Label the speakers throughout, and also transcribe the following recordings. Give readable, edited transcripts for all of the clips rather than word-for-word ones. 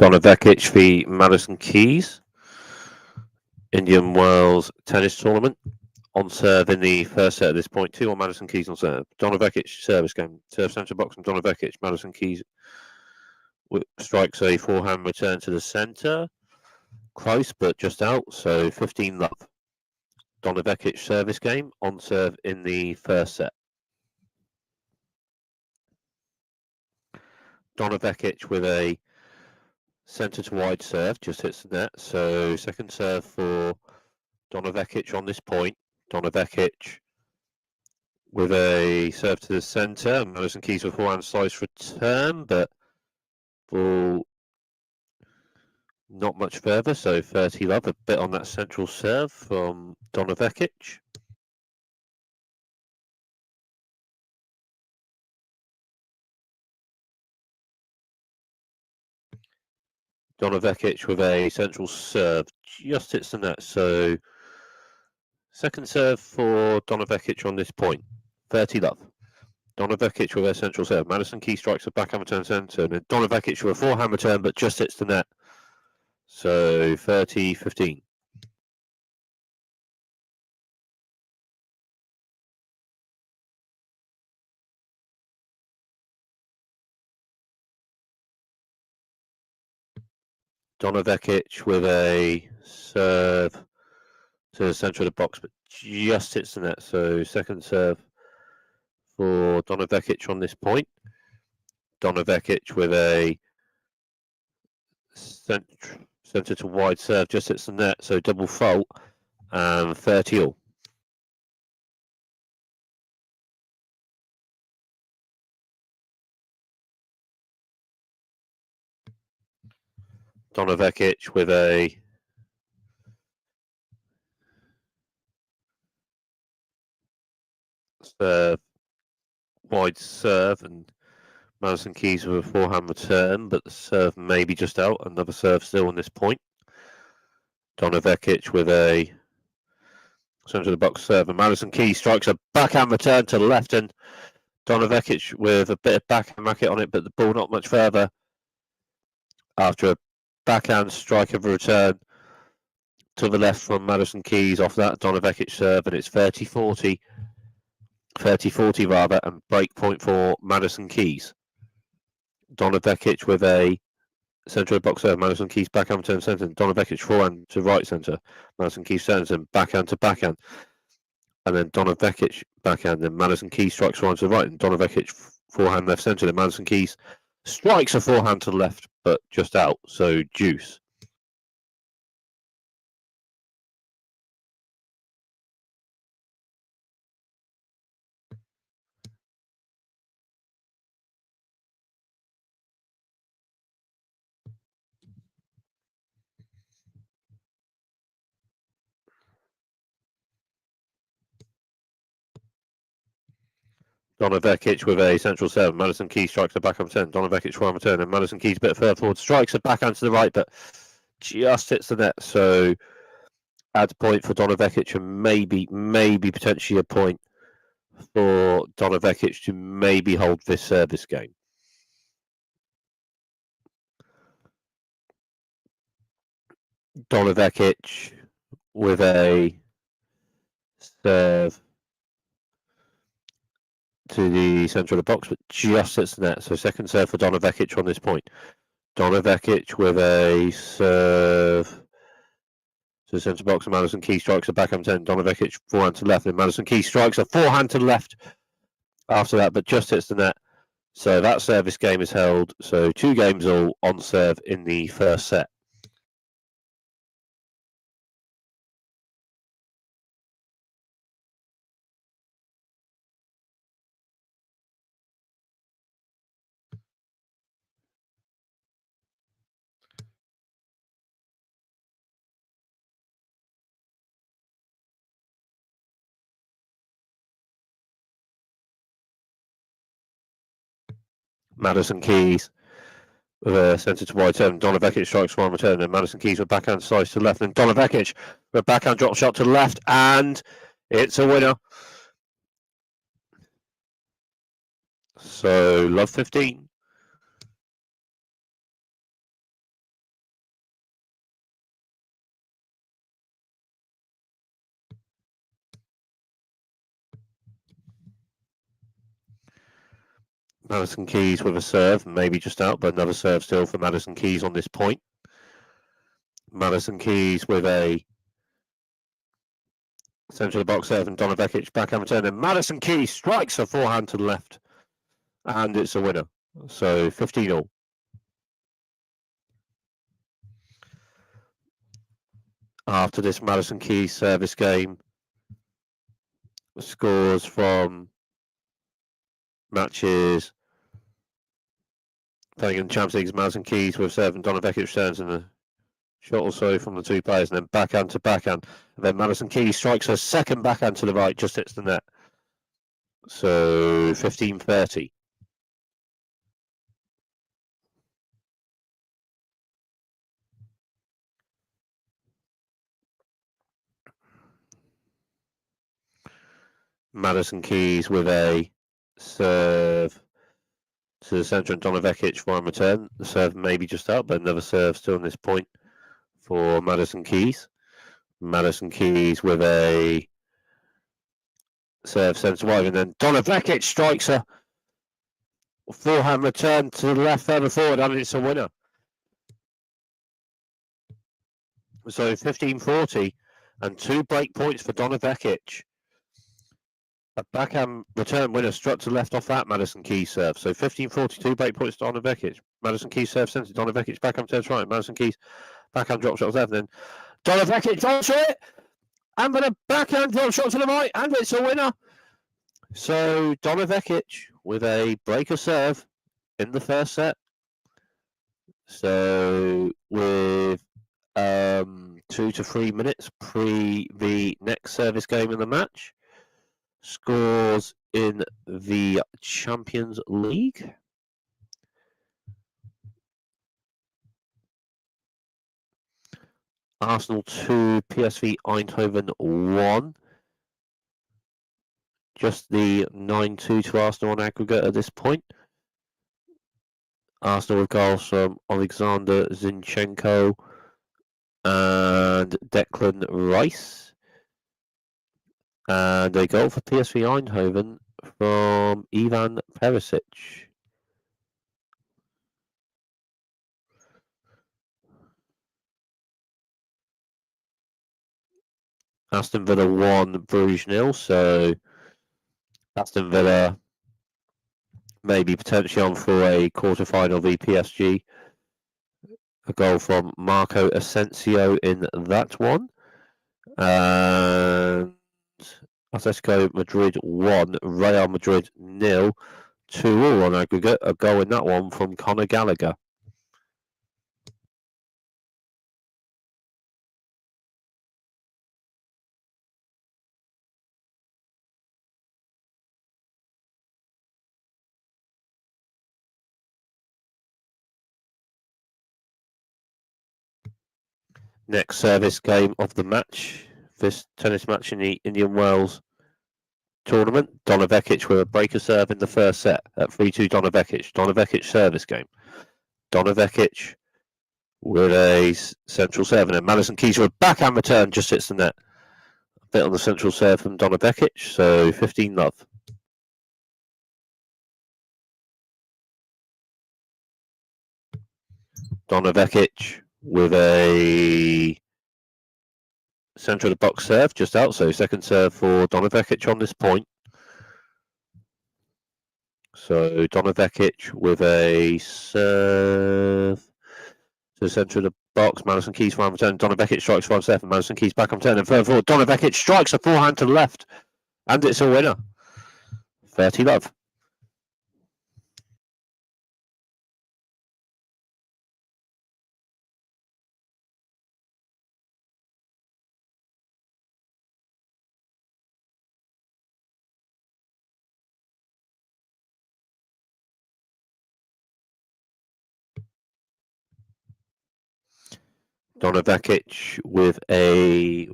Speaker 1: Donna Vekic v Madison Keys, Indian Wells tennis tournament. On serve in the first set at this point, 2 on Madison Keys on serve. Donna Vekic service game. Serve centre box from Donna Vekic. Madison Keys strikes a forehand return to the centre. Close, but just out, so 15 love. Donna Vekic service game. On serve in the first set. Donna Vekic with a centre to wide serve, just hits the net. So second serve for Donna Vekic on this point. Donna Vekic with a serve to the centre. Madison Keys with forehand slice return, but ball not much further. So 30 love, a bit on that central serve from Donna Vekic. Donna Vekic with a central serve, just hits the net. So second serve for Donna Vekic on this point, 30 love. Donna Vekic with a central serve. Madison Keys strikes a backhand return centre, and then Donna Vekic with a forehand return, but just hits the net. So 30-15. Donna Vekic with a serve to the centre of the box, but just hits the net. So second serve for Donna Vekic on this point. Donna Vekic with a centre to wide serve, just hits the net. So double fault and 30 all. Donna Vekic with a wide serve, and Madison Keys with a forehand return, but the serve may be just out. Another serve still on this point. Donna Vekic with a centre of the box serve, and Madison Keys strikes a backhand return to the left, and Donna Vekic with a bit of backhand racket on it, but the ball not much further. After a backhand strike of a return to the left from Madison Keys off that Donna Vekic serve, and it's 30-40 rather, and break point for Madison Keys. Donna Vekic with a centre of the box serve, Madison Keys backhand return centre, Donna Vekic forehand to right centre, Madison Keys centre, and backhand to backhand, and then Donna Vekic backhand, and Madison Keys strikes forehand to the right, and Donna Vekic forehand left centre, and Madison Keys strikes a forehand to the left, but just out, so deuce. Donna Vekic with a central serve. Madison Keys strikes a backhand return. Donna Vekic forehand return, and Madison Keys a bit further forward strikes a backhand to the right, but just hits the net. So adds a point for Donna Vekic, and maybe potentially a point for Donna Vekic to maybe hold this service game. Donna Vekic with a serve to the centre of the box, but just hits the net. So second serve for Donna Vekic on this point. Donna Vekic with a serve to the centre box, and Madison Keys strikes a backhand 10. Donna Vekic forehand to left, and Madison Keys strikes a forehand to the left after that, but just hits the net. So that service game is held. So 2 games all on serve in the first set. Madison Keys with a centre to wide turn. Donna Vekic strikes one return, and Madison Keys with backhand slice to the left, and Donna Vekic with a backhand drop shot to the left, and it's a winner. So love 15. Madison Keys with a serve, maybe just out, but another serve still for Madison Keys on this point. Madison Keys with a centre of the box serve and Donna Vekic backhand return, and Madison Keys strikes a forehand to the left, and it's a winner. So 15-all. After this Madison Keys service game, scores from matches playing in the Champions League, Madison Keys with serve and Donna Vekic returns in a shot or so from the two players, and then backhand to backhand. And then Madison Keys strikes her second backhand to the right, just hits the net. So 15-30. Madison Keys with a serve to the centre and Donna Vekic for a return. The serve maybe just out, but another serve still on this point for Madison Keys. Madison Keys with a serve centre wide, and then Donna Vekic strikes a forehand return to the left further forward, and it's a winner. So 15-40 and 2 break points for Donna Vekic. A backhand return winner struck to left off that Madison Keys serve. So 15-42 break points to Donna Vekic. Madison Keys serve centre, Donna Vekic backhand turns right. Madison Keys backhand drop shot left, then Donna Vekic drops it, and then a backhand drop shot to the right, and it's a winner. So Donna Vekic with a breaker serve in the first set. So with 2 to 3 minutes pre the next service game in the match. Scores in the Champions League. Arsenal 2, PSV Eindhoven 1. Just the 9-2 to Arsenal on aggregate at this point. Arsenal with goals from Alexander Zinchenko and Declan Rice. And a goal for PSV Eindhoven from Ivan Perisic. Aston Villa 1, Bruges 0. So Aston Villa maybe potentially on for a quarter-final v PSG. A goal from Marco Asensio in that one. And Atletico Madrid 1, Real Madrid 0, 2-all on aggregate. A goal in that one from Conor Gallagher. Next service game of the match, this tennis match in the Indian Wells tournament. Donna Vekic with a breaker serve in the first set at 3-2 Donna Vekic. Donna Vekic service game. Donna Vekic with a central serve, and then Madison Keys with a backhand return just hits the net. A bit on the central serve from Donna Vekic, so 15-love. Donna Vekic with a centre of the box serve just out, so second serve for Donna Vekic on this point. So Donna Vekic with a serve to the centre of the box. Madison Keys for return. Donna Vekic strikes 5-7. Madison Keys back on turn and further forward. Donna Vekic strikes a forehand to the left, and it's a winner. 30-love. Donna Vekic with a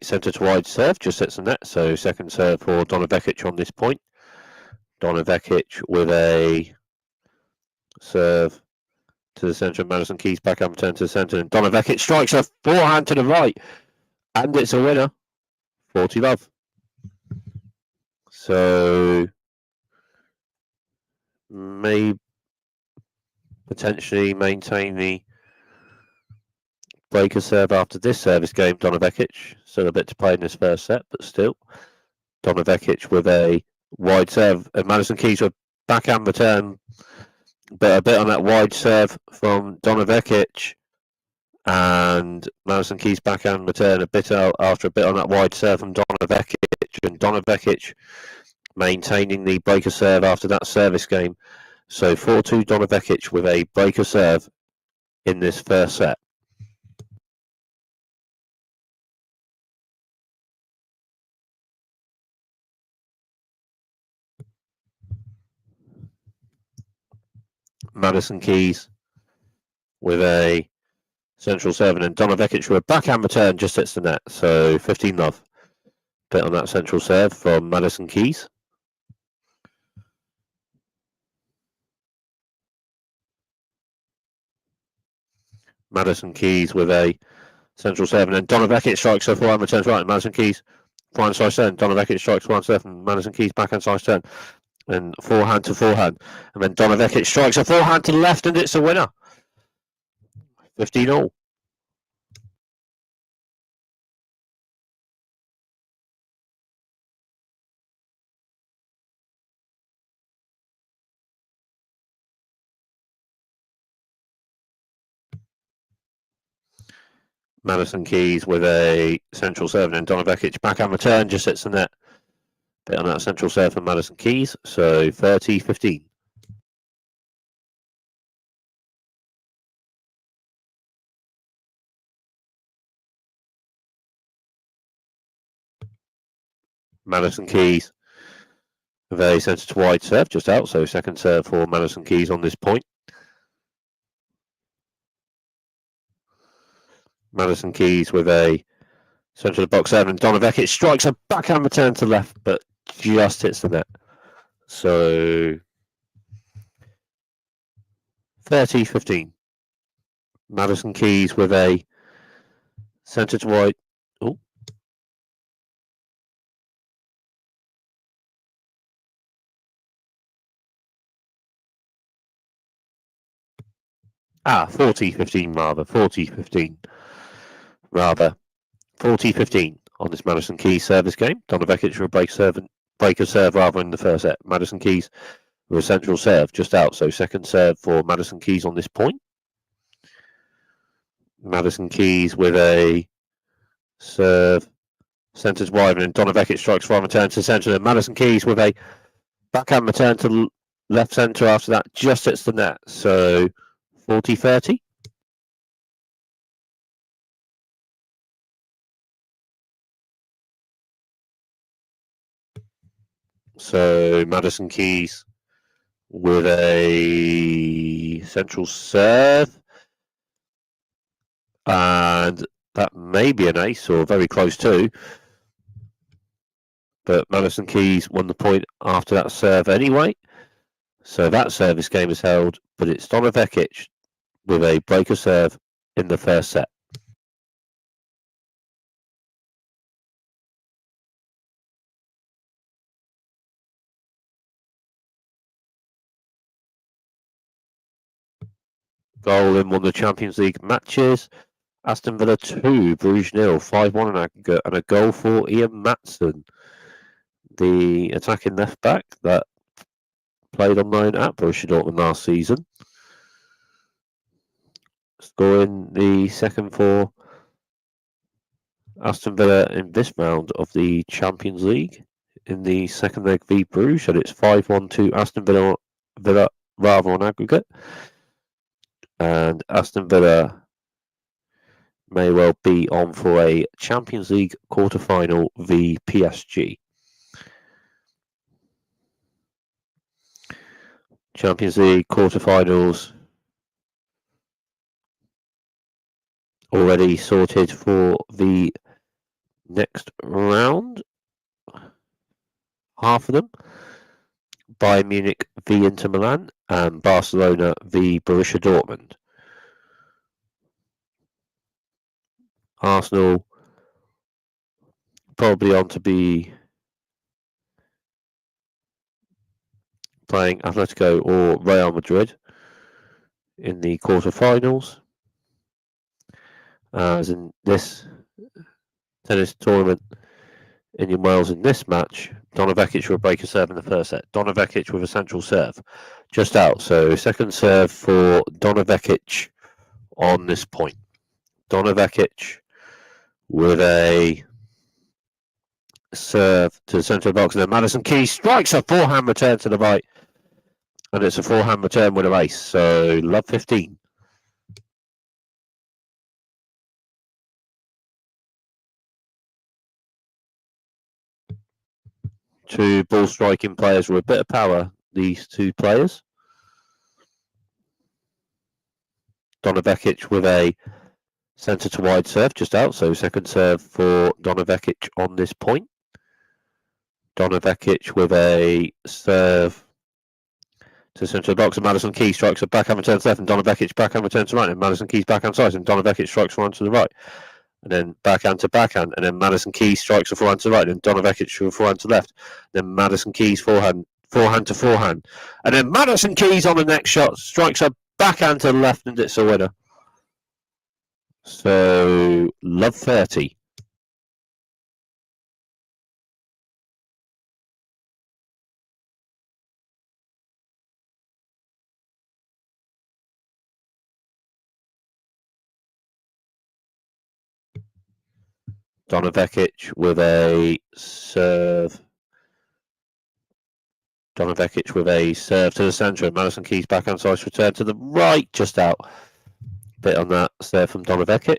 Speaker 1: centre to wide serve, just hits the net. So second serve for Donna Vekic on this point. Donna Vekic with a serve to the centre of Madison Keys, back up and turn to the centre. And Donna Vekic strikes a forehand to the right, and it's a winner. 40-love. So may potentially maintain the breaker serve after this service game, Donna Vekic. Still a bit to play in this first set, but still. Donna Vekic with a wide serve. And Madison Keys with backhand return, but a bit on that wide serve from Donna Vekic. And Madison Keys backhand return a bit out after a bit on that wide serve from Donna Vekic. And Donna Vekic maintaining the breaker serve after that service game. So 4-2 Donna Vekic with a breaker serve in this first set. Madison Keys with a central serve, and then Donna Vekic with a backhand return just hits the net. So 15-love. Bit on that central serve from Madison Keys. Madison Keys with a central serve, and then Donna Vekic strikes her forehand returns right. Madison Keys forehand side turn. Donna Vekic strikes forehand serve, and Madison Keys backhand side turn. And forehand to forehand. And then Donna Vekic strikes a forehand to the left, and it's a winner. 15-all. Madison Keys with a central serve, and Donna Vekic backhand return just hits the net. Bit on that central serve from Madison Keys, so 30-15. Madison Keys with a centre to wide serve just out, so second serve for Madison Keys on this point. Madison Keys with a centre to the box serve, and Donna Vekic strikes a backhand return to left, but just hits the net. So 30-15. Madison Keys with a centre to wide. Oh. 40-15 rather. 40-15 rather. 40-15 on this Madison Keys service game. Donna Vekic with a breaker serve rather in the first set. Madison Keys with a central serve just out, so second serve for Madison Keys on this point. Madison Keys with a serve centres wide, and Donna Vekic strikes for return to centre. And Madison Keys with a backhand return to left centre after that just hits the net. So 40-30. So Madison Keys with a central serve, and that may be an ace or very close to. But Madison Keys won the point after that serve anyway. So that service game is held, but it's Donna Vekic with a breaker serve in the first set. Goal in one of the Champions League matches. Aston Villa 2, Bruges 0, 5-1 in aggregate, and a goal for Ian Madison, the attacking left back that played on loan at Borussia Dortmund last season. Scoring the second for Aston Villa in this round of the Champions League in the second leg v Bruges, and it's 5-1 to Aston Villa rather on aggregate. And Aston Villa may well be on for a Champions League quarter-final v PSG. Champions League quarter-finals already sorted for the next round. Half of them. Bayern Munich v Inter Milan and Barcelona v Borussia Dortmund. Arsenal probably on to be playing Atletico or Real Madrid in the quarterfinals. As in this tennis tournament in Wales in this match, Donna Vekic will break a serve in the first set. Donna Vekic with a central serve, just out. So second serve for Donna Vekic on this point. Donna Vekic with a serve to the centre of the box, and then Madison Keys strikes a forehand return to the right, and it's a forehand return with a ace. So love 15. Two ball striking players with a bit of power, these two players. Donna Vekic with a centre to wide serve, just out. So second serve for Donna Vekic on this point. Donna Vekic with a serve to the centre of the box, and Madison Keys strikes a backhand return to left, and Donna Vekic backhand return to right, and Madison Keys backhand side, and Donna Vekic strikes forehand to the right, and then backhand to backhand, and then Madison Keys strikes a forehand to the right, and Donna Vekic to a forehand to left, then Madison Keys forehand to forehand, and then Madison Keys on the next shot strikes a backhand to the left, and it's a winner. So love 30. Donna Vekic with a serve. Donna Vekic with a serve to the centre, and Madison Keys backhand slice return to the right, just out. Bit on that serve from Donna Vekic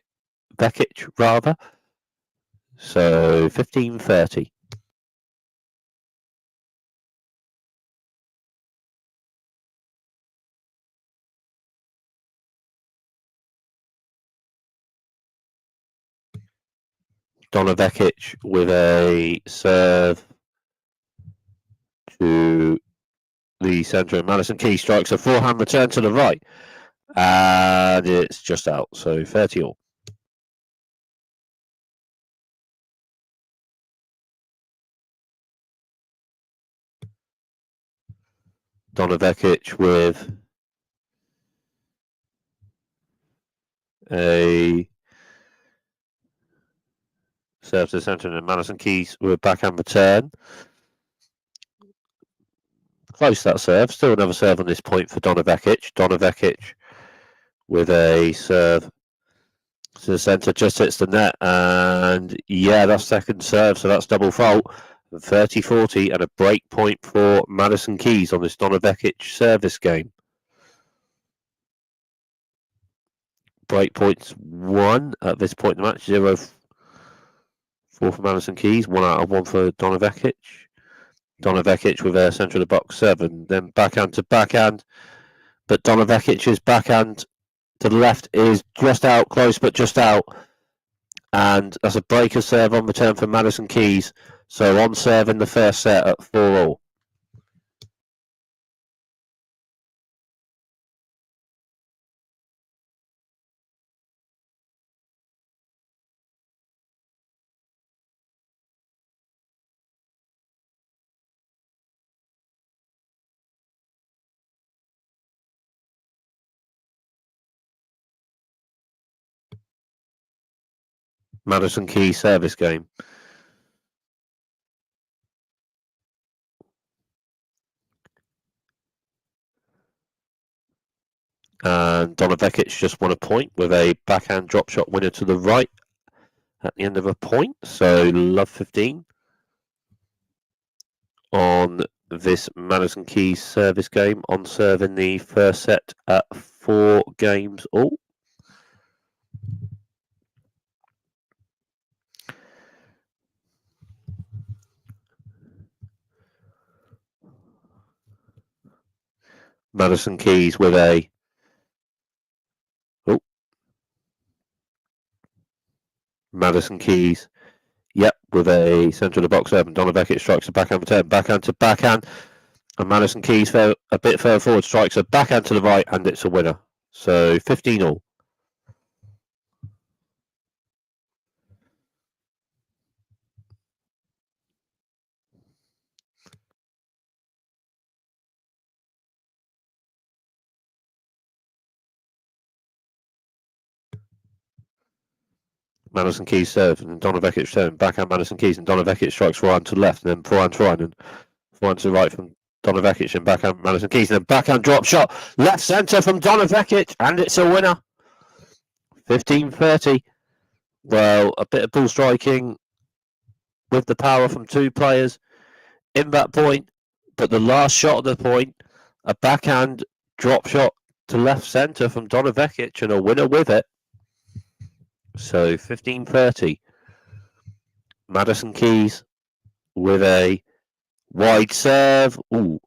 Speaker 1: rather. So 15-30. Donna Vekic with a serve to the centre, and Madison Keys strikes a forehand return to the right, and it's just out. So 30 all. Donna Vekic with a serve to the centre, and Madison Keys with a backhand return. Close that serve. Still another serve on this point for Donna Vekic. Donna Vekic with a serve to the centre, just hits the net, and yeah, that's second serve, so that's double fault. 30-40 and a break point for Madison Keys on this Donna Vekic service game. Break points 1 at this point in the match, 0-4 for Madison Keys, 1 out of 1 for Donna Vekic. Donna Vekic with a centre of the box serve, and then backhand to backhand, but Donna Vekic's backhand to the left is just out, close but just out, and that's a breaker serve on return for Madison Keys. So on serve in the first set at 4-all. Madison Keys service game. And Donna Vekic just won a point with a backhand drop shot winner to the right at the end of a point. So love 15 on this Madison Keys service game, on serve in the first set at 4 games all. Madison Keys with a Madison Keys, yep, with a centre of the box serve, and Donna Vekic strikes a backhand return, backhand to backhand, and Madison Keys a bit further forward strikes a backhand to the right, and it's a winner. So 15 all. Madison Keys serve, and Donna Vekic turn, backhand Madison Keys, and Donna Vekic strikes forehand to the left, and then forehand to right, and forehand to the right from Donna Vekic, and backhand Madison Keys, and then backhand drop shot, left centre from Donna Vekic, and it's a winner. 15-30. Well, a bit of ball striking with the power from two players in that point, but the last shot of the point, a backhand drop shot to left centre from Donna Vekic, and a winner with it. So 15-30. Madison Keys with a wide serve. Ooh,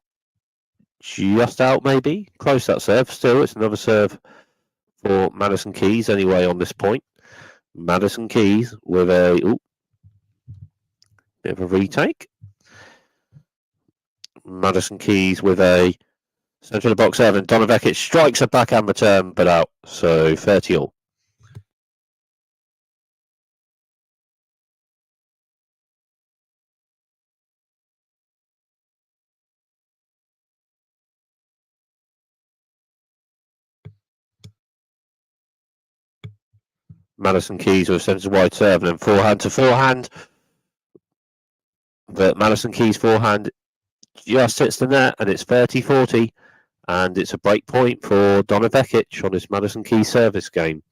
Speaker 1: just out maybe. Close that serve. Still, it's another serve for Madison Keys anyway on this point. Madison Keys with a bit of a retake. Madison Keys with a centre of the box serve, and Donna Vekic strikes a backhand return, but out. So 30-all. Madison Keys with a centre wide serve, and then forehand to forehand. But Madison Keys forehand just hits the net, and it's 30-40, and it's a break point for Donna Vekic on his Madison Keys service game.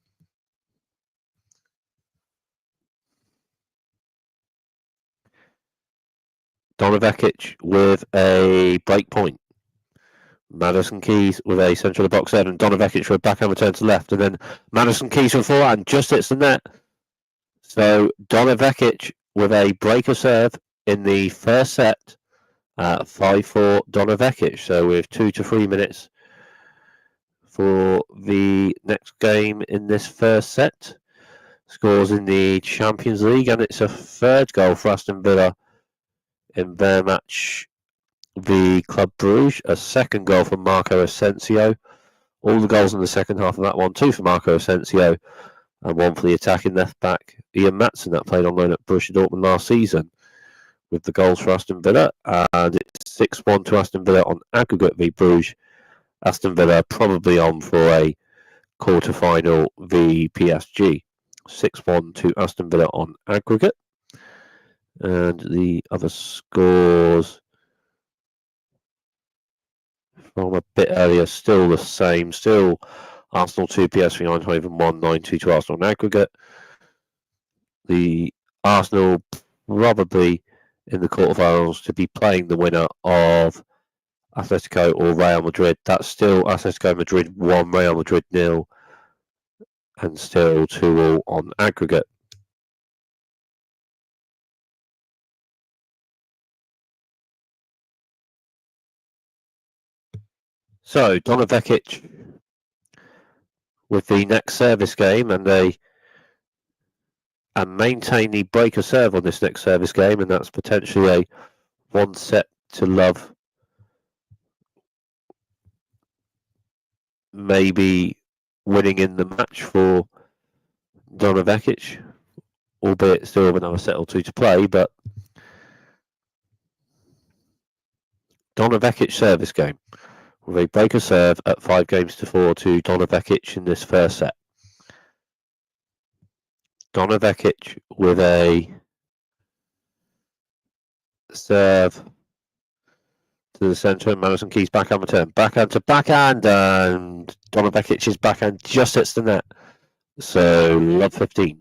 Speaker 1: Donna Vekic with a break point. Madison Keys with a centre of the box serve, and Donna Vekic for a backhand return to left, and then Madison Keys for forehand just hits the net. So Donna Vekic with a breaker serve in the first set at 5-4 Donna Vekic. So with 2 to 3 minutes for the next game in this first set. Scores in the Champions League, and it's a third goal for Aston Villa in their match the Club Brugge, a second goal from Marco Asensio. All the goals in the second half of that one, 2 for Marco Asensio and 1 for the attacking left back Ian Madison that played on loan at Borussia Dortmund last season, with the goals for Aston Villa, and it's 6-1 to Aston Villa on aggregate v Bruges. Aston Villa probably on for a quarter-final v PSG. 6-1 to Aston Villa on aggregate. And the other scores from a bit earlier, still the same. Still Arsenal 2, PSV Eindhoven 1, 9-2 to Arsenal on aggregate. The Arsenal probably in the quarterfinals to be playing the winner of Atletico or Real Madrid. That's still Atletico Madrid 1, Real Madrid 0, and still 2-all on aggregate. So Donna Vekic with the next service game, and maintain the breaker serve on this next service game, and that's potentially a 1 set to love, maybe winning in the match for Donna Vekic, albeit still with another set or 2 to play. But Donna Vekic service game with a breaker serve at 5-4 to Donna Vekic in this first set. Donna Vekic with a serve to the centre, and Madison Keys backhand return. Backhand to backhand, and Donna Vekic's backhand just hits the net. So, love 15.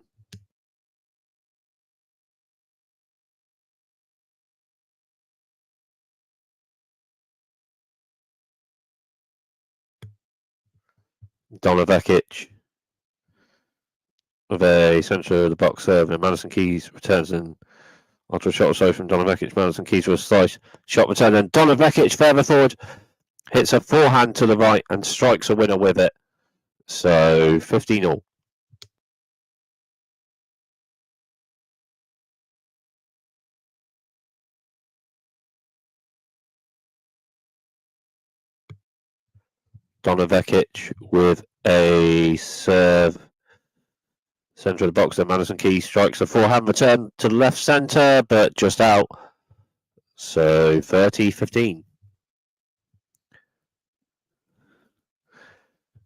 Speaker 1: Donna Vekic with a centre of the box serve, and Madison Keys returns in after a shot or so from Donna Vekic. Madison Keys with a slice shot return, and Donna Vekic further forward hits a forehand to the right and strikes a winner with it. So 15-all. Donna Vekic with a serve centre of the box, and Madison Keys strikes a forehand return to the left centre, but just out. So 30-15.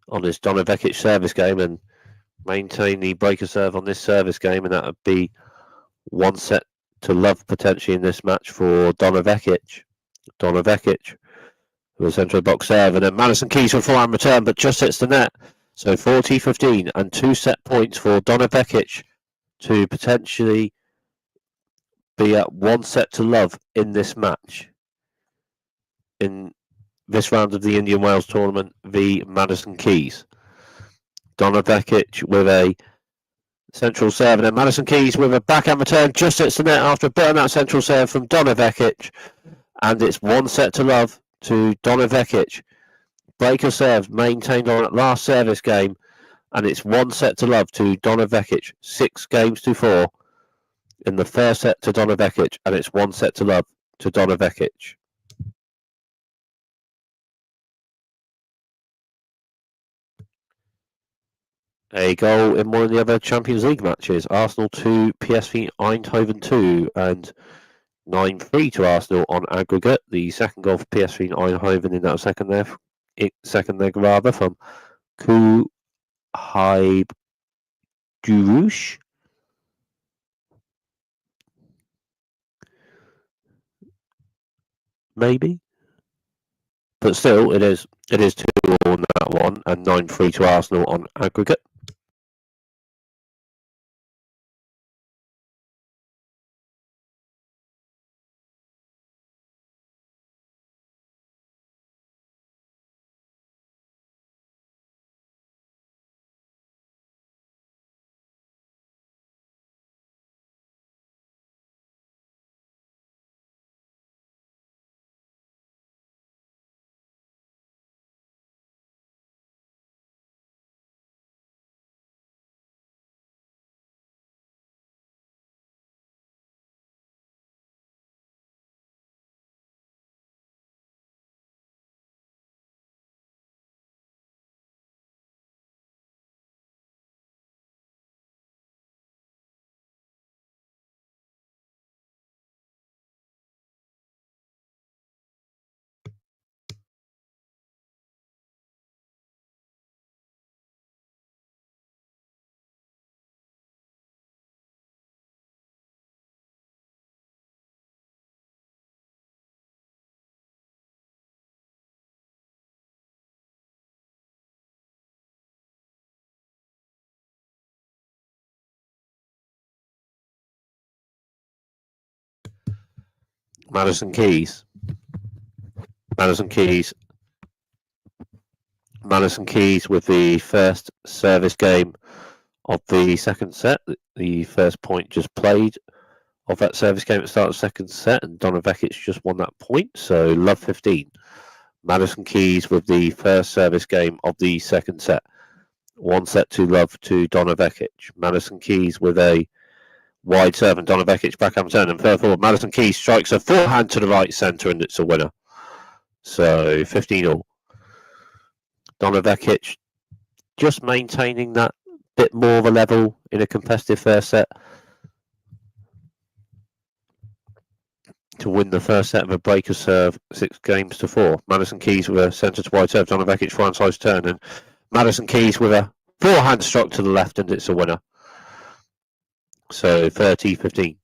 Speaker 1: On this Donna Vekic service game, and maintain the breaker serve on this service game, and that would be 1 set to love potentially in this match for Donna Vekic. Donna Vekic with a central box serve, and then Madison Keys for forehand return, but just hits the net. So 40-15 and 2 set points for Donna Vekic to potentially be at 1 set to love in this match. In this round of the Indian Wales tournament v Madison Keys. Donna Vekic with a central serve, and then Madison Keys with a backhand return just hits the net after a bit on that central serve from Donna Vekic, and it's 1 set to love to Donna Vekic. Breaker serve maintained on that last service game, and it's 1 set to love to Donna Vekic. 6-4 in the first set to Donna Vekic, and it's 1 set to love to Donna Vekic. A goal in one of the other Champions League matches. Arsenal 2, PSV Eindhoven 2, and 9-3 to Arsenal on aggregate. The second goal for PSV Eindhoven in that second leg rather, from Kuhaib Durush. Maybe. But still, it is 2 on that one, and 9-3 to Arsenal on aggregate. Madison Keys with the first service game of the second set. The first point just played of that service game at the start of the second set, and Donna Vekic just won that point, so love 15. Madison Keys with the first service game of the second set. 1 set to love to Donna Vekic. Madison Keys with a wide serve, and Donna Vekic backhand return, and further forward, Madison Keys strikes a forehand to the right centre, and it's a winner. So 15-all. Donna Vekic just maintaining that bit more of a level in a competitive first set to win the first set of a breaker serve 6-4. Madison Keys with a centre to wide serve. Donna Vekic forehand slice turn, and Madison Keys with a forehand stroke to the left, and it's a winner. So 30-15.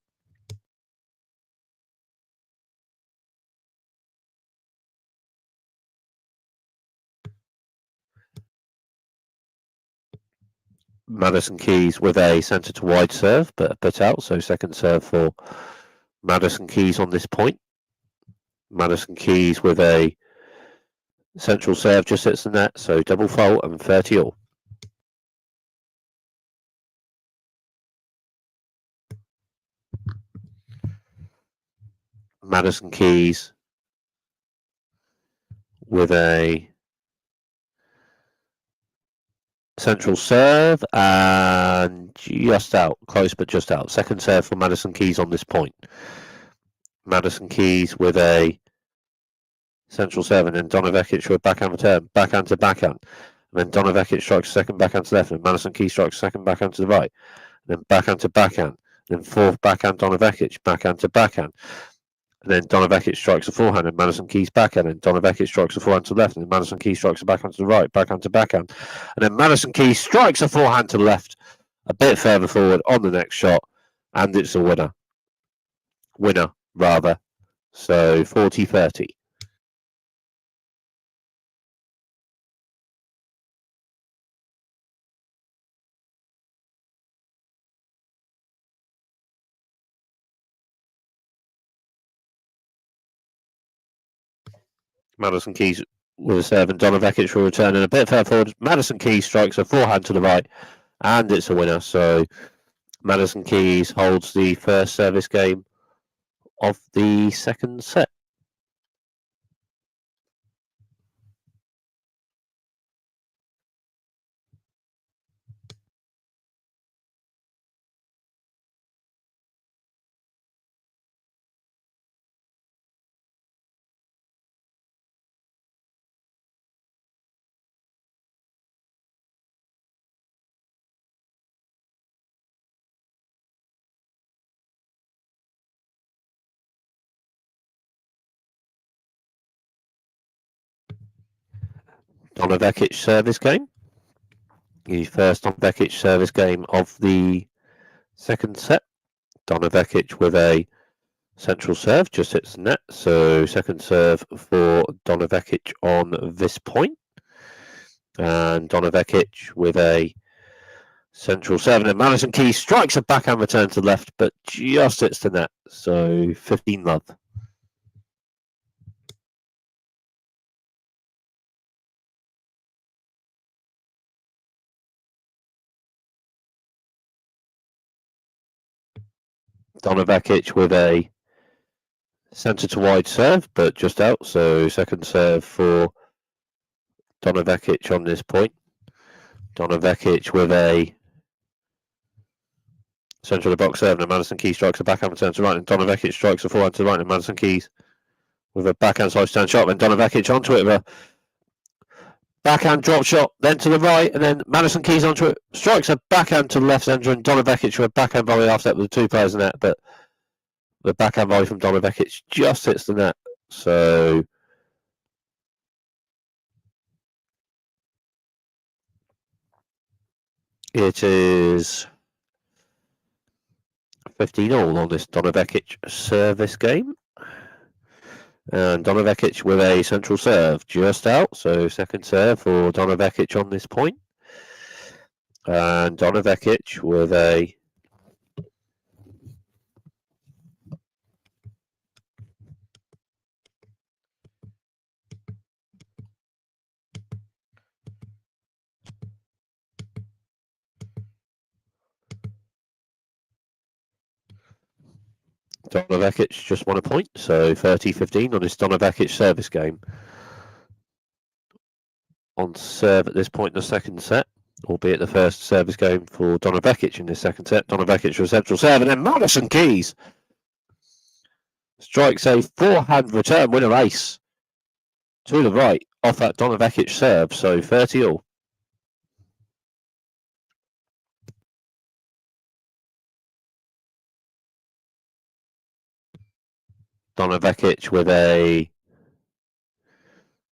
Speaker 1: Madison Keys with a centre to wide serve, but a bit out. So second serve for Madison Keys on this point. Madison Keys with a central serve just hits the net, so double fault and 30-all. Madison Keys with a central serve and just out, close but just out. Second serve for Madison Keys on this point. Madison Keys with a central serve, and then Donna Vekic with a backhand return, backhand to backhand. And then Donna Vekic strikes second backhand to left, and Madison Keys strikes second backhand to the right. And then backhand to backhand. And then fourth backhand Donna Vekic, backhand to backhand. And then Donna Vekic strikes a forehand, and Madison Keys backhand, and Donna Vekic strikes a forehand to the left, and then Madison Keys strikes a backhand to the right, backhand to backhand. And then Madison Keys strikes a forehand to the left, a bit further forward on the next shot, and it's a winner. Winner, rather. So 40-30. Madison Keys with a serve, and Donna Vekic will return and a bit further forward. Madison Keys strikes a forehand to the right, and it's a winner. So Madison Keys holds the first service game of the second set. Donna Vekic service game. The first Donna Vekic service game of the second set. Donna Vekic with a central serve, just hits the net. So second serve for Donna Vekic on this point. And Donna Vekic with a central serve. And then Madison Keys strikes a backhand return to the left, but just hits the net. So 15-love. Donna Vekic with a centre to wide serve, but just out. So second serve for Donna Vekic on this point. Donna Vekic with a centre of the box serve, and Madison Keys strikes a backhand return to the right, and Donna Vekic strikes a forehand to the right, and Madison Keys with a backhand side stand shot, and Donna Vekic onto it with a backhand drop shot, then to the right, and then Madison Keys onto it, strikes a backhand to the left centre, and Donna Vekic with a backhand volley offset with the two players in net, but the backhand volley from Donna Vekic just hits the net. So it is 15-all on this Donna Vekic service game. And Donna Vekic with a central serve just out. So second serve for Donna Vekic on this point. And Donna Vekic with a Donna Vekic just won a point, so 30-15 on this Donna Vekic service game. On serve at this point in the second set, albeit the first service game for Donna Vekic in this second set. Donna Vekic with a central serve, and then Madison Keys strikes a forehand return winner ace to the right off that Donna Vekic serve, so 30-all. Donna Vekic with a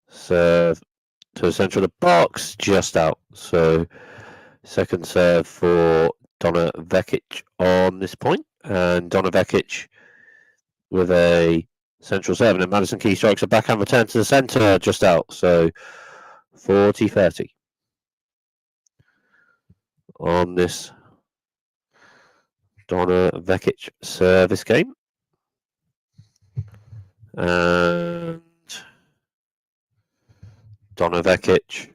Speaker 1: serve to the centre of the box, just out. So second serve for Donna Vekic on this point. And Donna Vekic with a central serve. And then Madison Keys strikes a backhand return to the centre, just out. So 40-30 on this Donna Vekic service game. And Donna Vekic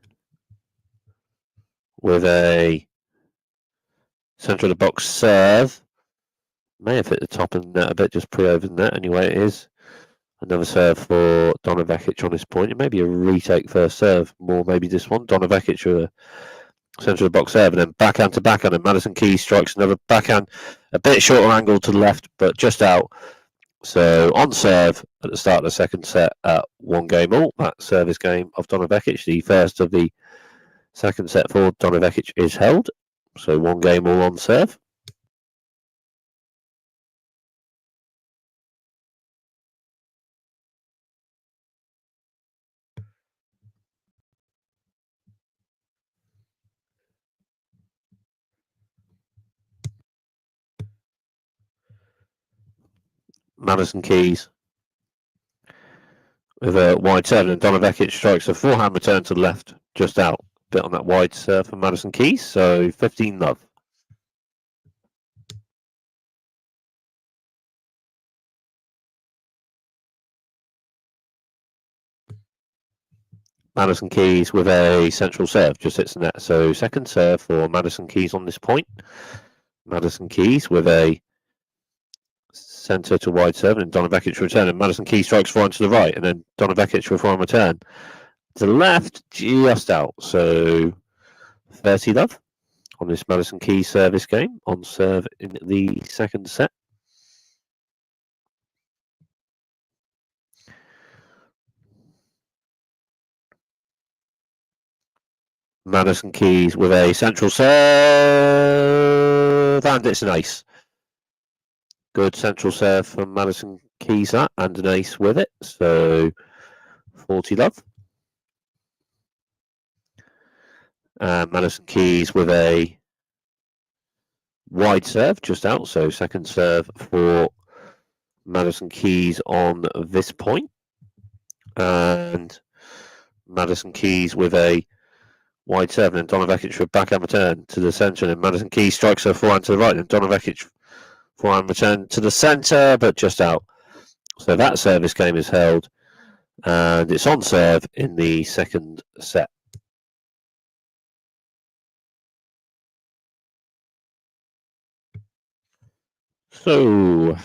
Speaker 1: with a centre of the box serve. May have hit the top of the net a bit, just pre-over the net. Anyway, it is. Another serve for Donna Vekic on this point. It may be a retake first serve, more maybe this one. Donna Vekic with a centre of the box serve, and then backhand to backhand, and Madison Keys strikes another backhand, a bit shorter angle to the left, but just out. So on serve at the start of the second set at 1-all. That service game of Donna Vekic, the first of the second set for Donna Vekic, is held. So 1-all on serve. Madison Keys with a wide serve, and Donna Vekic strikes a forehand return to the left, just out. Bit on that wide serve from Madison Keys, so 15-love. Madison Keys with a central serve, just hits the net. So second serve for Madison Keys on this point. Madison Keys with a centre to wide serve, and Donna Vekic return, and Madison Keys strikes forehand to the right, and then Donna Vekic with forehand return to the left, just out. So 30-love on this Madison Keys service game, on serve in the second set. Madison Keys with a central serve, and it's an ace. Good central serve from Madison Keys, that, and an ace with it, so 40-love. Madison Keys with a wide serve, just out, so second serve for Madison Keys on this point. And Madison Keys with a wide serve, and Donna Vekic with backhand return to the centre, and Madison Keys strikes her forehand to the right, and Donna Vekic forehand return to the centre, but just out. So that service game is held, and it's on serve in the second set. So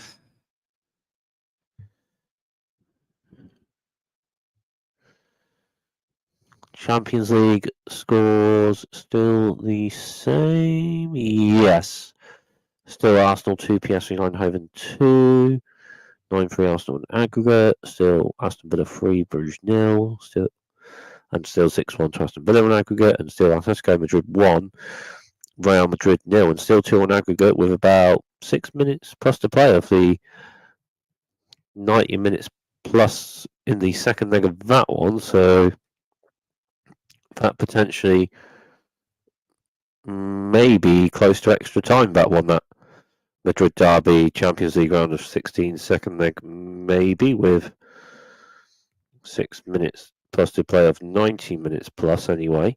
Speaker 1: Champions League scores still the same. Yes. Still Arsenal 2, PSV Eindhoven 2. 9-3 Arsenal in aggregate. Still Aston Villa 3, Bruges 0. Still 6-1 to Aston Villa in aggregate. And still Atletico Madrid 1, Real Madrid 0. And still 2 on aggregate with about 6 minutes plus to play of the 90 minutes plus in the second leg of that one. So that potentially maybe close to extra time, that one, that Madrid derby, Champions League round of 16, second leg, maybe with 6 minutes plus to play of 90 minutes plus anyway.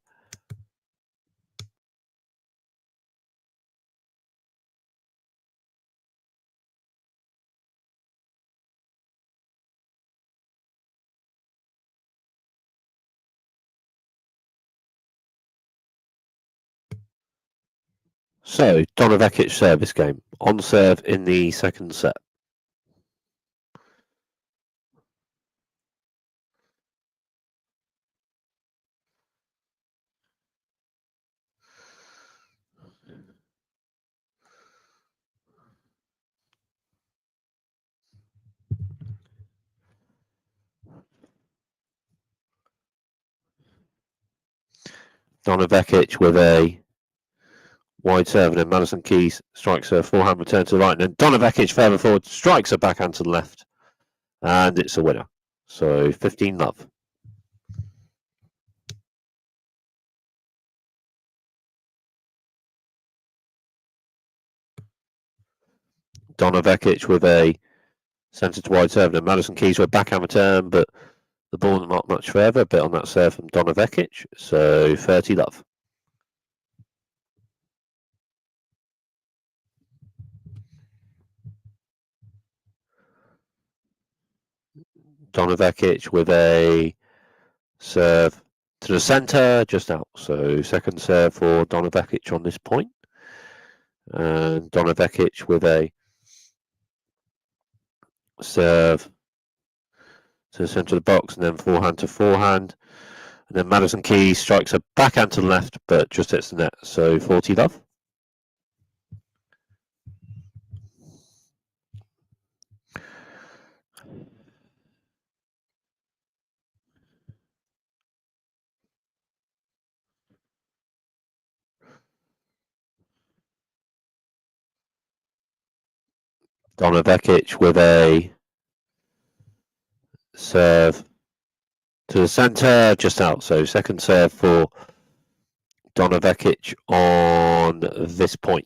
Speaker 1: So, Donna Vekic service game, on serve in the second set. Donna Vekic with a wide serve, and then Madison Keys strikes her forehand return to the right, and then Donna Vekic further forward strikes her backhand to the left, and it's a winner. So 15-love. Donna Vekic with a centre to wide serve, and Madison Keys with a backhand return, but the ball not much further. A bit on that serve from Donna Vekic, so 30-love. Donna Vekic with a serve to the centre, just out. So second serve for Donna Vekic on this point. And Donna Vekic with a serve to the centre of the box, and then forehand to forehand. And then Madison Keys strikes a backhand to the left, but just hits the net. So 40-love. Donna Vekic with a serve to the centre, just out. So second serve for Donna Vekic on this point.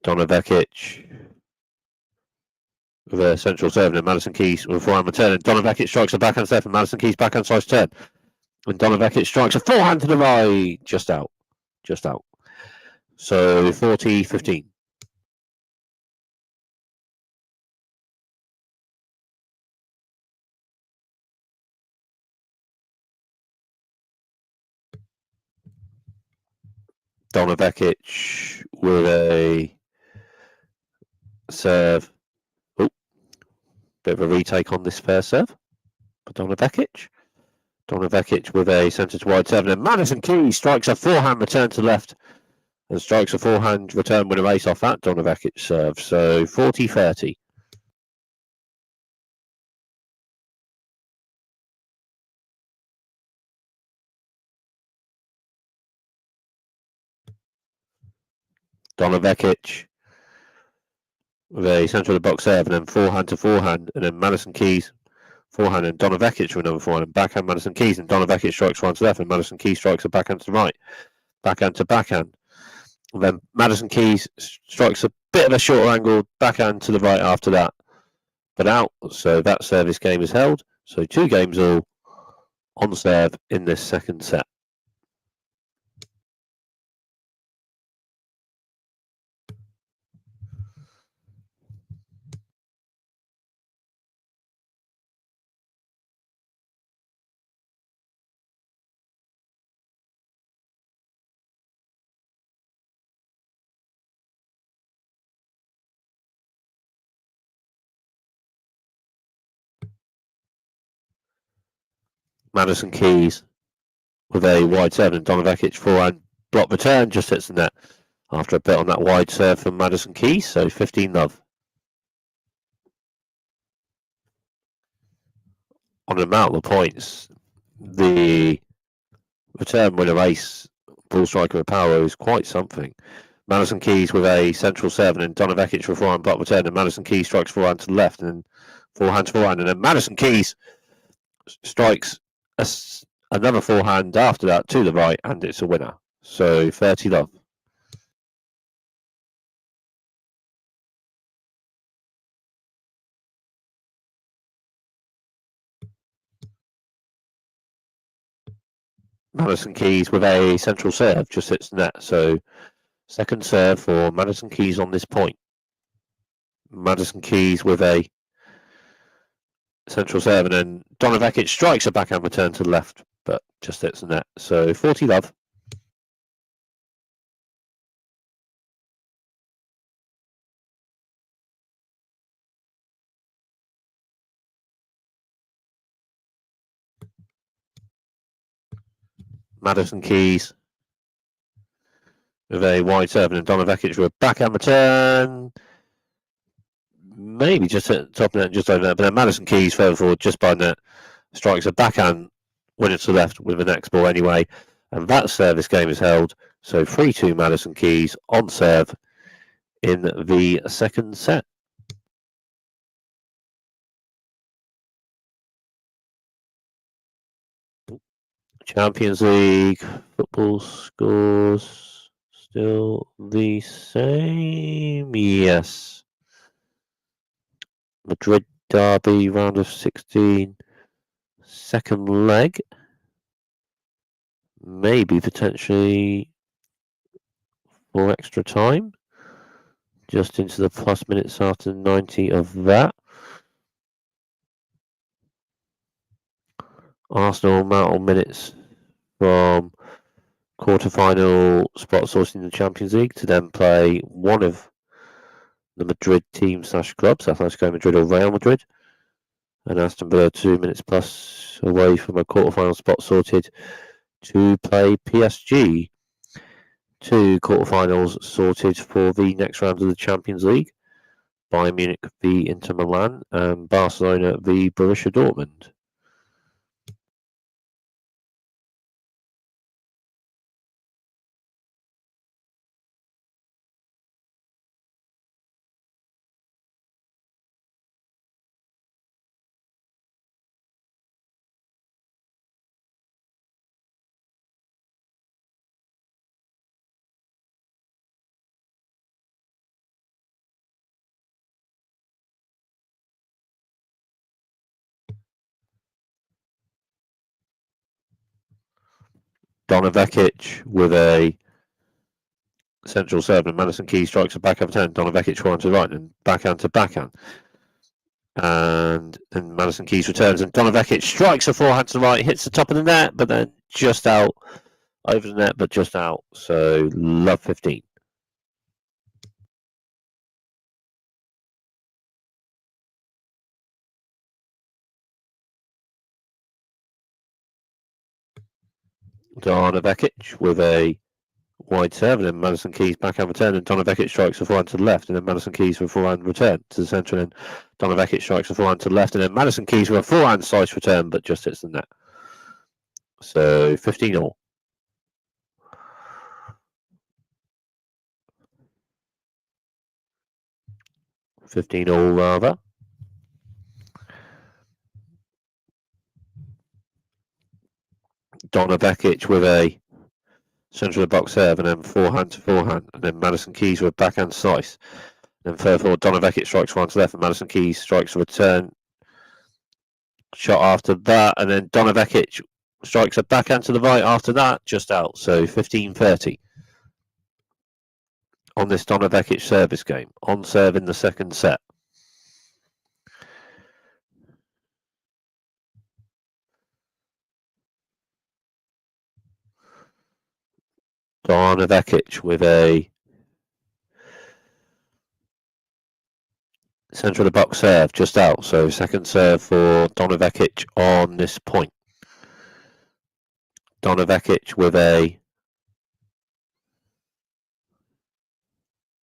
Speaker 1: Donna Vekic with a central serve, and Madison Keys with a forehand return, and Donna Vekic strikes a backhand serve, and Madison Keys backhand slice turn, and Donna Vekic strikes a forehand to the right, just out. So 40-15. Donna Vekic with a serve. Oh, bit of a retake on this first serve for Donna Vekic. Donna Vekic with a centre to wide serve, and Madison Keys strikes a forehand return to left and strikes a forehand return with a race off that Donna Vekic serve. So 40-30. Donna Vekic with a centre of the box serve, and then forehand to forehand, and then Madison Keys forehand, and Donna Vekic with another forehand, and backhand Madison Keys, and Donna Vekic strikes forehand to left, and Madison Keys strikes a backhand to the right, backhand to backhand. And then Madison Keys strikes a bit of a shorter angle backhand to the right after that, but out. So that service game is held. So 2 games all on serve in this second set. Madison Keys with a wide serve, and Donna Vekic forehand block return just hits the net after a bit on that wide serve from Madison Keys. So 15-love. On the amount of points, the return winner ace ball striker with power is quite something. Madison Keys with a central serve, and then Donna Vekic with forehand block return, and Madison Keys strikes forehand to the left, and then forehand to forehand, and then Madison Keys strikes another forehand after that to the right, and it's a winner. So 30-love. Madison Keys with a central serve just hits net. So second serve for Madison Keys on this point. Madison Keys with a central serve, and then Donna Vekic strikes a backhand return to the left, but just hits the net. So 40-love. Madison Keys with a wide serve, and Donna Vekic with a backhand return. Maybe just at top net, just over there. But then Madison Keys further forward, just by net, strikes a backhand winner to the left with the next ball anyway. And that service game is held. So 3-2 Madison Keys on serve in the second set. Champions League football scores still the same. Yes. Madrid derby, round of 16, second leg. Maybe potentially for extra time. Just into the plus minutes after 90 of that. Arsenal amount of minutes from quarter-final spot sourcing in the Champions League to then play one of the Madrid team/clubs, Atletico Madrid or Real Madrid, and Aston Villa 2 minutes plus away from a quarter-final spot sorted to play PSG. 2 quarter-finals sorted for the next round of the Champions League. Bayern Munich v Inter Milan and Barcelona v Borussia Dortmund. Donna Vekic with a central serve, and Madison Keys strikes a backhand return. Donna Vekic forehand to the right and backhand to backhand. And then Madison Keys returns, and Donna Vekic strikes a forehand to the right, hits the top of the net, but then just out over the net, but just out. So love 15. Donna Vekic with a wide serve, and then Madison Keys backhand return, and Donna Vekic strikes a forehand to the left, and then Madison Keys with a forehand return to the centre, and Donna Vekic strikes a forehand to the left, and then Madison Keys with a forehand slice return, but just hits the net. So 15 all. 15 all rather. Donna Vekic with a centre of the box serve, and then forehand to forehand, and then Madison Keys with a backhand slice. And then further forward, Donna Vekic strikes forehand to left, and Madison Keys strikes a return shot after that, and then Donna Vekic strikes a backhand to the right after that, just out. So 15-30 on this Donna Vekic service game. On serve in the second set. Donna Vekic with a centre of the box serve, just out. So second serve for Donna Vekic on this point. Donna Vekic with a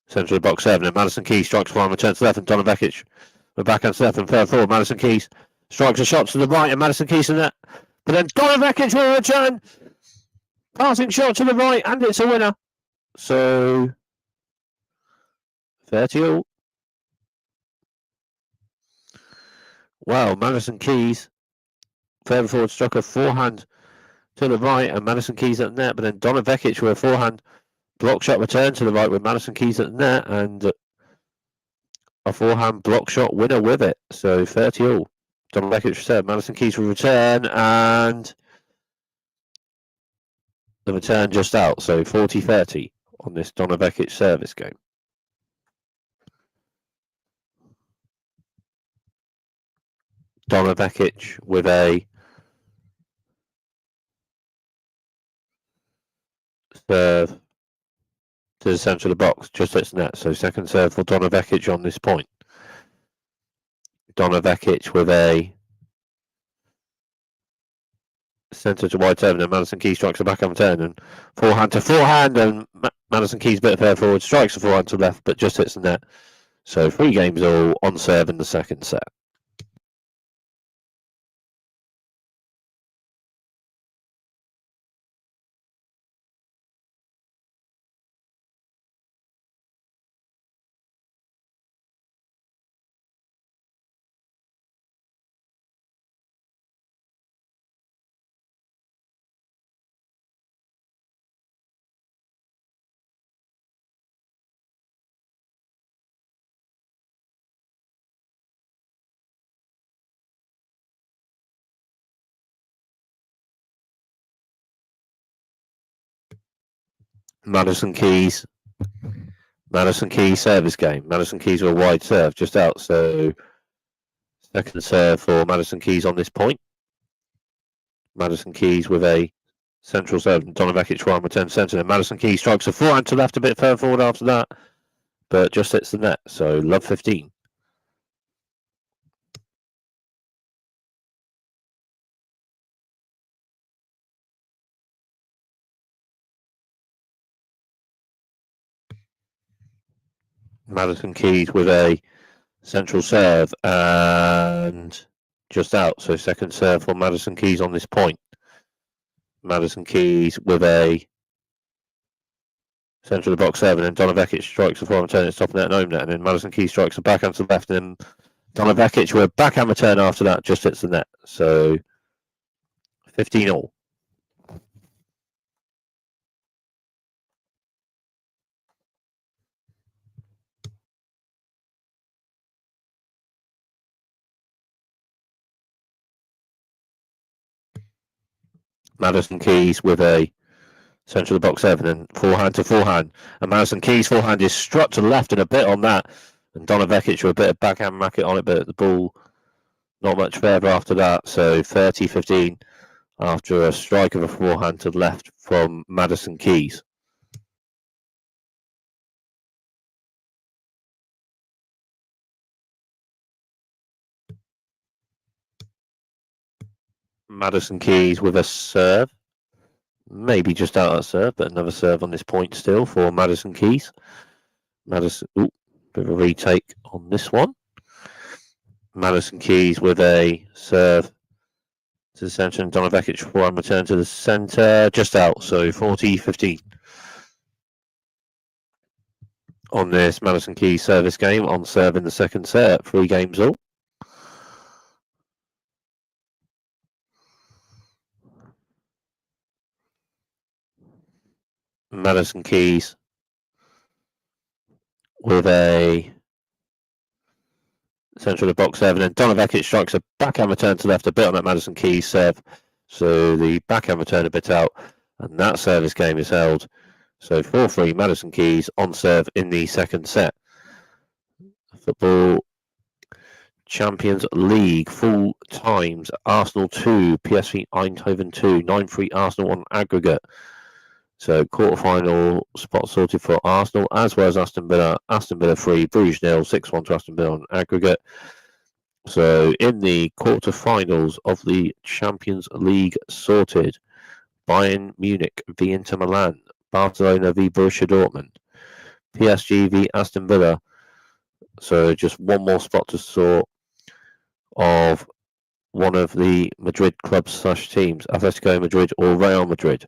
Speaker 1: centre of the box serve, and then Madison Keys strikes one, returns to left, and Donna Vekic with backhand to left, and third forward. Madison Keys strikes a shot to the right, and Madison Keys in that. But then Donna Vekic will return. Passing shot to the right, and it's a winner. So 30 all. Wow, Madison Keys further forward struck a forehand to the right, and Madison Keys at the net, but then Donna Vekic with a forehand block shot return to the right with Madison Keys at the net, and a forehand block shot winner with it. So 30 all. Donna Vekic return, Madison Keys will return, and the return just out. So 40-30 on this Donna Vekic service game. Donna Vekic with a serve to the centre of the box, just hits net. So second serve for Donna Vekic on this point. Donna Vekic with a centre to wide serve, and then Madison Keys strikes a backhand return, and forehand to forehand, and Madison Keys bit fair forward, strikes a forehand to left, but just hits the net. So 3 games all on serve in the second set. Madison Keys service game. Madison Keys with a wide serve, just out. So second serve for Madison Keys on this point. Madison Keys with a central serve, and Donna Vekic one return centre, and Madison Keys strikes a forehand to left a bit further forward after that, but just hits the net. So love 15. Madison Keys with a central serve and just out. So second serve for Madison Keys on this point. Madison Keys with a centre of the box serve, and then Donna Vekic strikes a forehand return, it's top net and home net, and then Madison Keys strikes a backhand to the left, and then Donna Vekic with a backhand return after that just hits the net. So 15 all. Madison Keys with a Centre of the box 7 and forehand to forehand. And Madison Keys' forehand is struck to the left and a bit on that. And Donna Vekic with a bit of backhand racket on it, but the ball not much further after that. So 30-15 after a strike of a forehand to the left from Madison Keys. Madison Keys with a serve. Maybe just out of serve, but another serve on this point still for Madison Keys. Madison, ooh, bit of a retake on this one. Madison Keys with a serve to the centre, and Donna Vekic forehand return to the centre, just out, so 40-15 on this Madison Keys service game, on serve in the second set, 3 games all. Madison Keys with a centre of the box serve, and then Donna Vekic strikes a backhand return to left, a bit on that Madison Keys serve. So the backhand return a bit out, and that service game is held. So 4-3 Madison Keys on serve in the second set. Football Champions League full times: Arsenal 2, PSV Eindhoven 2, 9-3 Arsenal on aggregate. So quarterfinal spot sorted for Arsenal as well as Aston Villa. Aston Villa 3, Bruges 0, 6-1 to Aston Villa on aggregate. So in the quarterfinals of the Champions League sorted: Bayern Munich v Inter Milan, Barcelona v Borussia Dortmund, PSG v Aston Villa. So just one more spot to sort of one of the Madrid clubs / teams, Atletico Madrid or Real Madrid.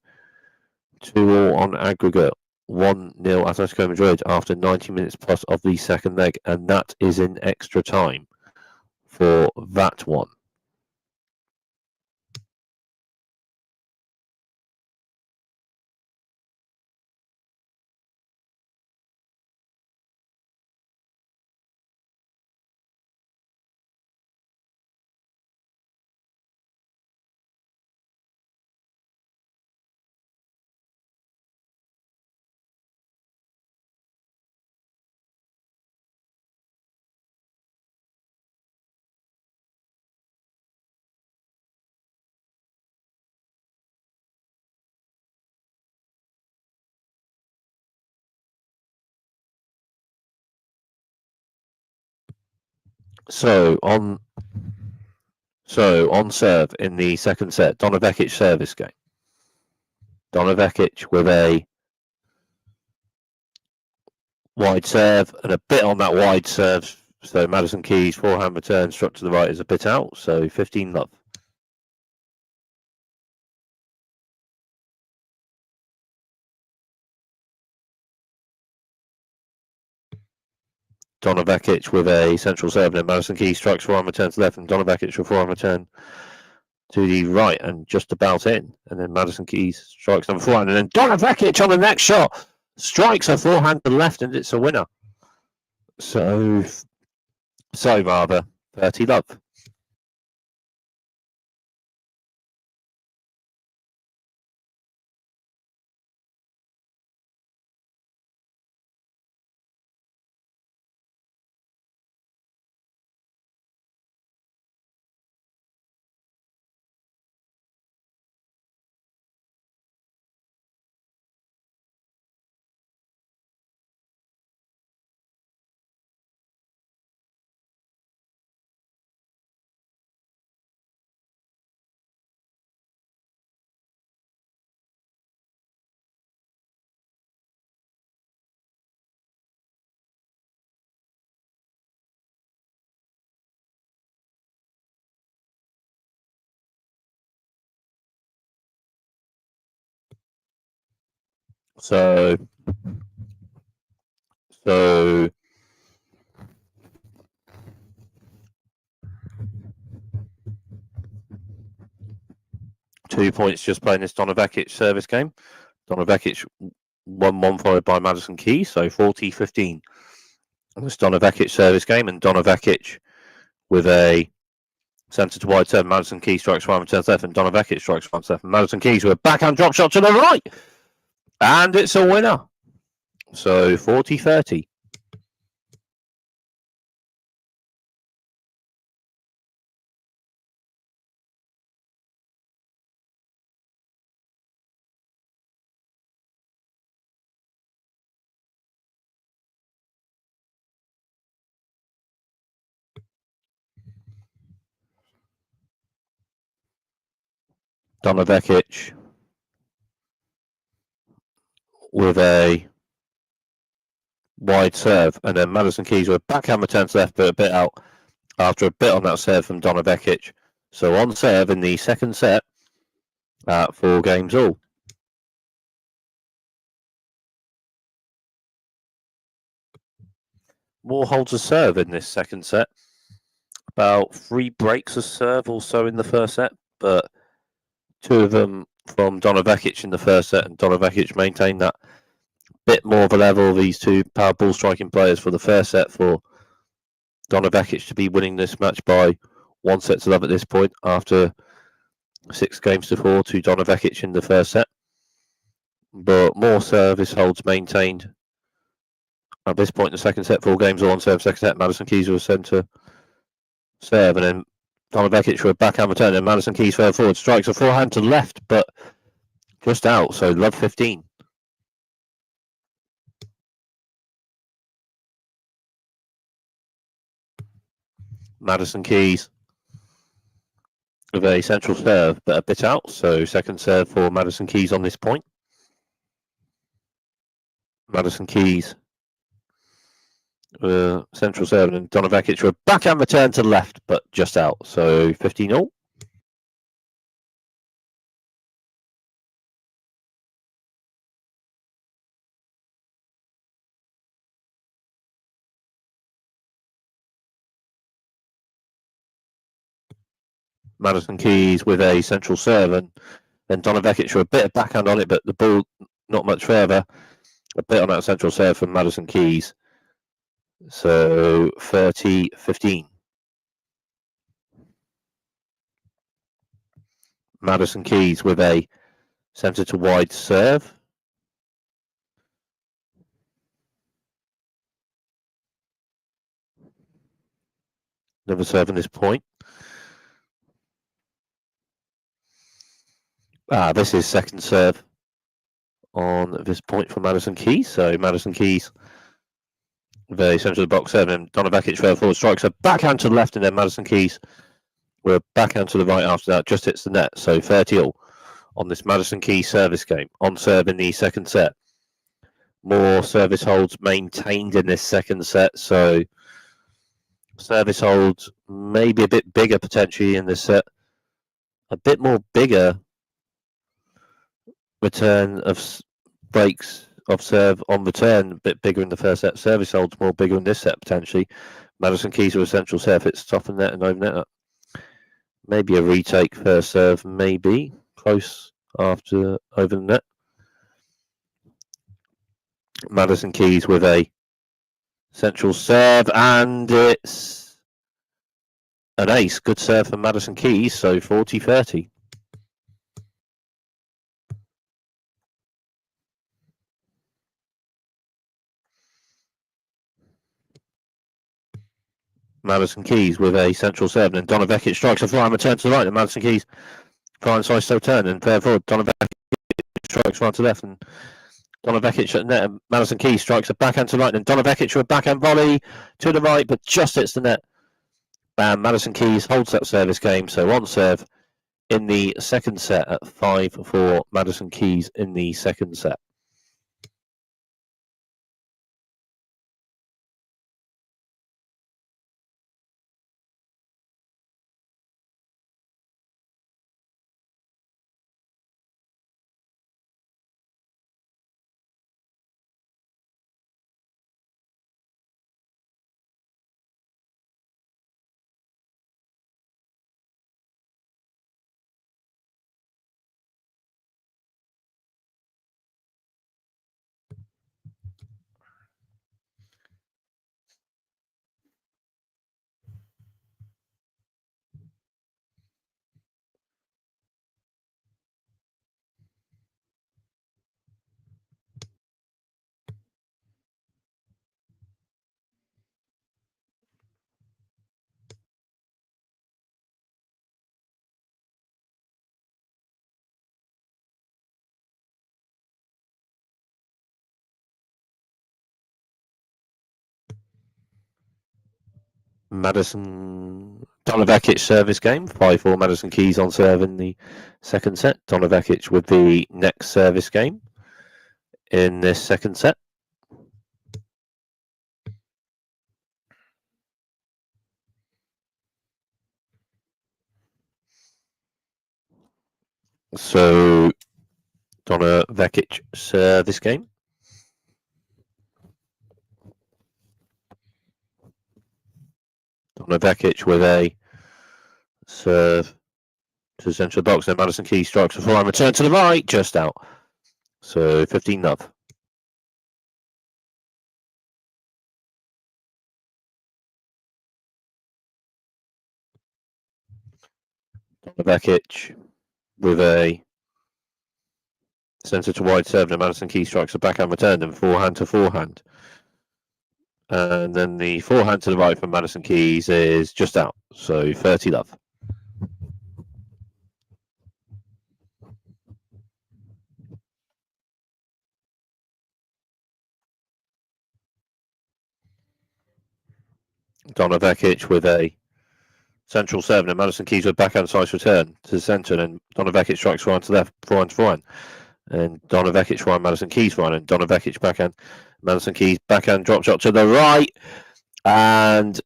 Speaker 1: 2-2 on aggregate, 1-0 Atletico Madrid after 90 minutes plus of the second leg, and that is in extra time for that one. So on serve in the second set, Donna Vekic service game. Donna Vekic with a wide serve and a bit on that wide serve. So Madison Keys forehand return struck to the right is a bit out. So 15 love. Donna Vekic with a central serve, and then Madison Keys strikes forehand return to left, and Donna Vekic with forehand return to the right and just about in. And then Madison Keys strikes number forehand, and then Donna Vekic on the next shot strikes a forehand to the left, and it's a winner. So rather 30 love. So 2 points just playing this Donna Vekic service game. Donna Vekic 1-1 followed by Madison Keys, so 40-15. This Donna Vekic service game, and Donna Vekic with a centre to wide serve. Madison Keys strikes one, returns left, and Donna Vekic strikes one, left. Madison Keys with a backhand drop shot to the right. And it's a winner. So 40-30. Donna Vekic with a wide serve, and then Madison Keys with backhand return to left, but a bit out after a bit on that serve from Donna Vekic. So on serve in the second set at 4 games all. More holds of serve in this second set. About 3 breaks of serve also in the first set, but 2 of them from Donna Vekic in the first set, and Donna Vekic maintained that bit more of a level of these two power ball striking players for the first set for Donna Vekic to be winning this match by 1-0 at this point after 6 games to 4 to Donna Vekic in the first set. But more service holds maintained at this point in the second set. 4 games all on serve. Second set, Madison Keys was sent to serve, and then Donna Vekic for a backhand return, and Madison Keys further forward, strikes a forehand to left, but just out. So love 15. Madison Keys with a central serve, but a bit out. So second serve for Madison Keys on this point. Madison Keys central serve, and Donna Vekic for a backhand return to left, but just out. So 15-all. Madison Keys with a central serve, and then Donna Vekic for a bit of backhand on it, but the ball not much further. A bit on that central serve from Madison Keys. So 30-15. Madison Keys with a centre to wide serve. Another serve in this point. This is second serve on this point for Madison Keys. So Madison Keys with a centre of the box serve, and Donna Vekic further forward strikes a backhand to the left, and then Madison Keys with a backhand to the right after that, just hits the net. So 30-all on this Madison Keys service game. On serve in the second set. More service holds maintained in this second set, so service holds maybe a bit bigger potentially in this set. A bit more bigger return of breaks of serve on return, a bit bigger in the first set. Service holds more bigger in this set potentially. Madison Keys with a central serve, hits top of net and over net. Maybe a retake first serve, maybe close after over the net. Madison Keys with a central serve, and it's an ace. Good serve from Madison Keys, so 40-30. Madison Keys with a central serve, and Donna Vekic strikes a flying return to the right, and Madison Keys flying side still turn, and fair forward. Donna Vekic strikes right to left, and Donna Vekic at net, and Madison Keys strikes a backhand to right, and Donna Vekic with a backhand volley to the right, but just hits the net. Bam, Madison Keys holds that service game, so on serve in the second set at 5-4, Madison Keys in the second set. Madison, Donna Vekic service game, 5-4 Madison Keys on serve in the second set. Donna Vekic with the next service game in this second set. So Donna Vekic service game. Donna Vekic with a serve to the centre of the box. Then Madison Keys strikes a forehand return to the right, just out. So 15-0. Donna Vekic with a centre to wide serve. And Madison Keys strikes a backhand return and forehand to forehand. And then the forehand to the right from Madison Keys is just out. So 30-0. Donna Vekic with a central serve, and Madison Keys with backhand slice return to the centre, and then Donna Vekic strikes forehand to left, forehand to forehand. And Donna Vekic forehand, Madison Keys forehand, and Donna Vekic backhand, Madison Keys backhand drop shot to the right, and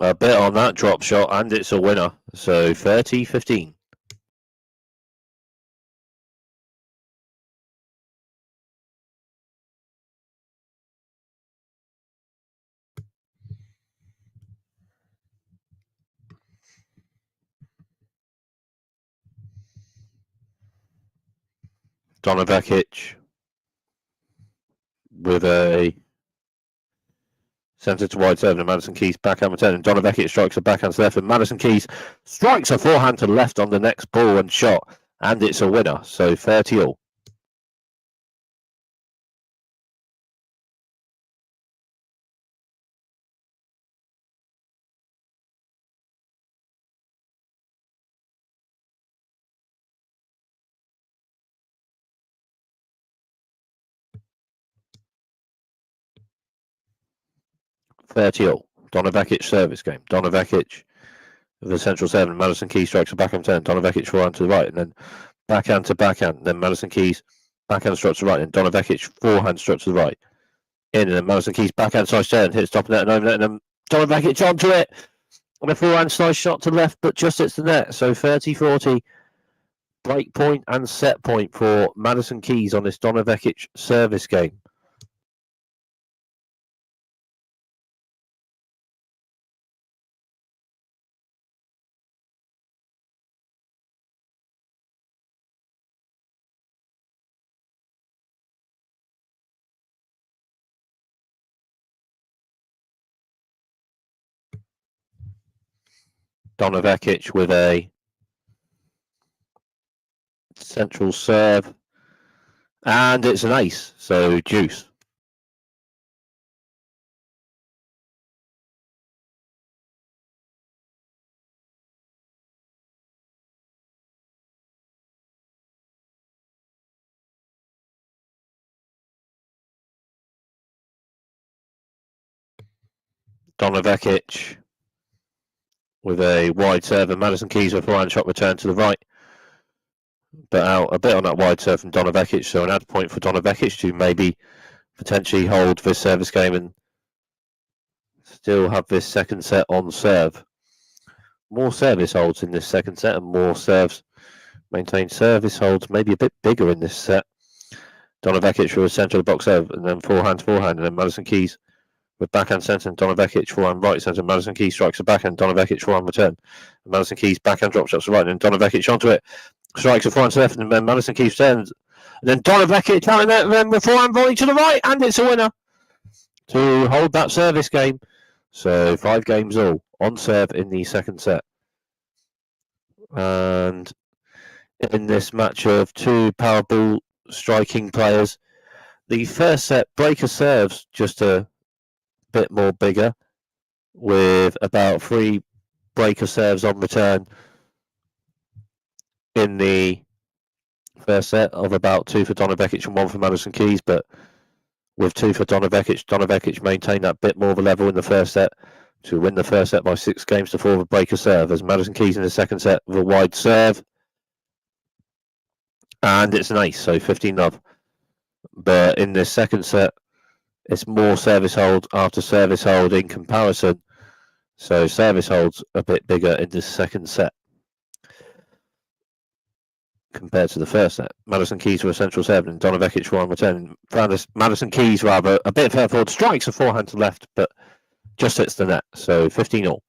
Speaker 1: a bit on that drop shot, and it's a winner. So 30-15. Donna Vekic with a centre to wide serve, and Madison Keys backhand return, and Donna Vekic strikes a backhand to left, and Madison Keys strikes a forehand to left on the next ball and shot, and it's a winner. So 30-all. Donna Vekic service game. Donna Vekic with a central serve, and Madison Keys strikes a backhand turn. Donna Vekic forehand to the right, and then backhand to backhand. Then Madison Keys backhand strike to the right, and Donna Vekic forehand strike to the right. In, and then Madison Keys backhand slice turn, hits top of net and over net, and then Donna Vekic onto it. And a forehand slice shot to the left, but just hits the net. So 30-40. Break point and set point for Madison Keys on this Donna Vekic service game. Donna Vekic with a central serve, and it's an ace, so deuce. Donna Vekic with a wide serve, and Madison Keys with a forehand shot return to the right, but out a bit on that wide serve from Donna Vekic, so an add point for Donna Vekic to maybe potentially hold this service game and still have this second set on serve. More service holds in this second set, and more serves maintained. Service holds maybe a bit bigger in this set. Donna Vekic with a centre of the box serve, and then forehand to forehand, and then Madison Keys with backhand centre, and Donna Vekic forehand right centre. Madison Keys strikes a backhand, Donna Vekic forehand return. And Madison Keys backhand drop shots to right, and then Donna Vekic onto it, strikes a forehand to left, and then Madison Keys turns. And then Donna Vekic having that, then the forehand volley to the right, and it's a winner to hold that service game. So 5 games all on serve in the second set. And in this match of 2 power ball striking players, the first set, breaker serves just a bit more bigger, with about 3 breaker serves on return in the first set, of about 2 for Donna Vekic and 1 for Madison Keys, but with 2 for Donna Vekic. Donna Vekic maintained that bit more of a level in the first set to win the first set by 6 games to 4 with a breaker serve, as Madison Keys in the second set with a wide serve. And it's an ace, so 15-love. But in this second set, it's more service hold after service hold in comparison. So service holds a bit bigger in this second set compared to the first set. Madison Keys with a central serve and Donna Vekic for on return. Madison Keys rather a bit further forward, strikes a forehand to left, but just hits the net. So 15-all.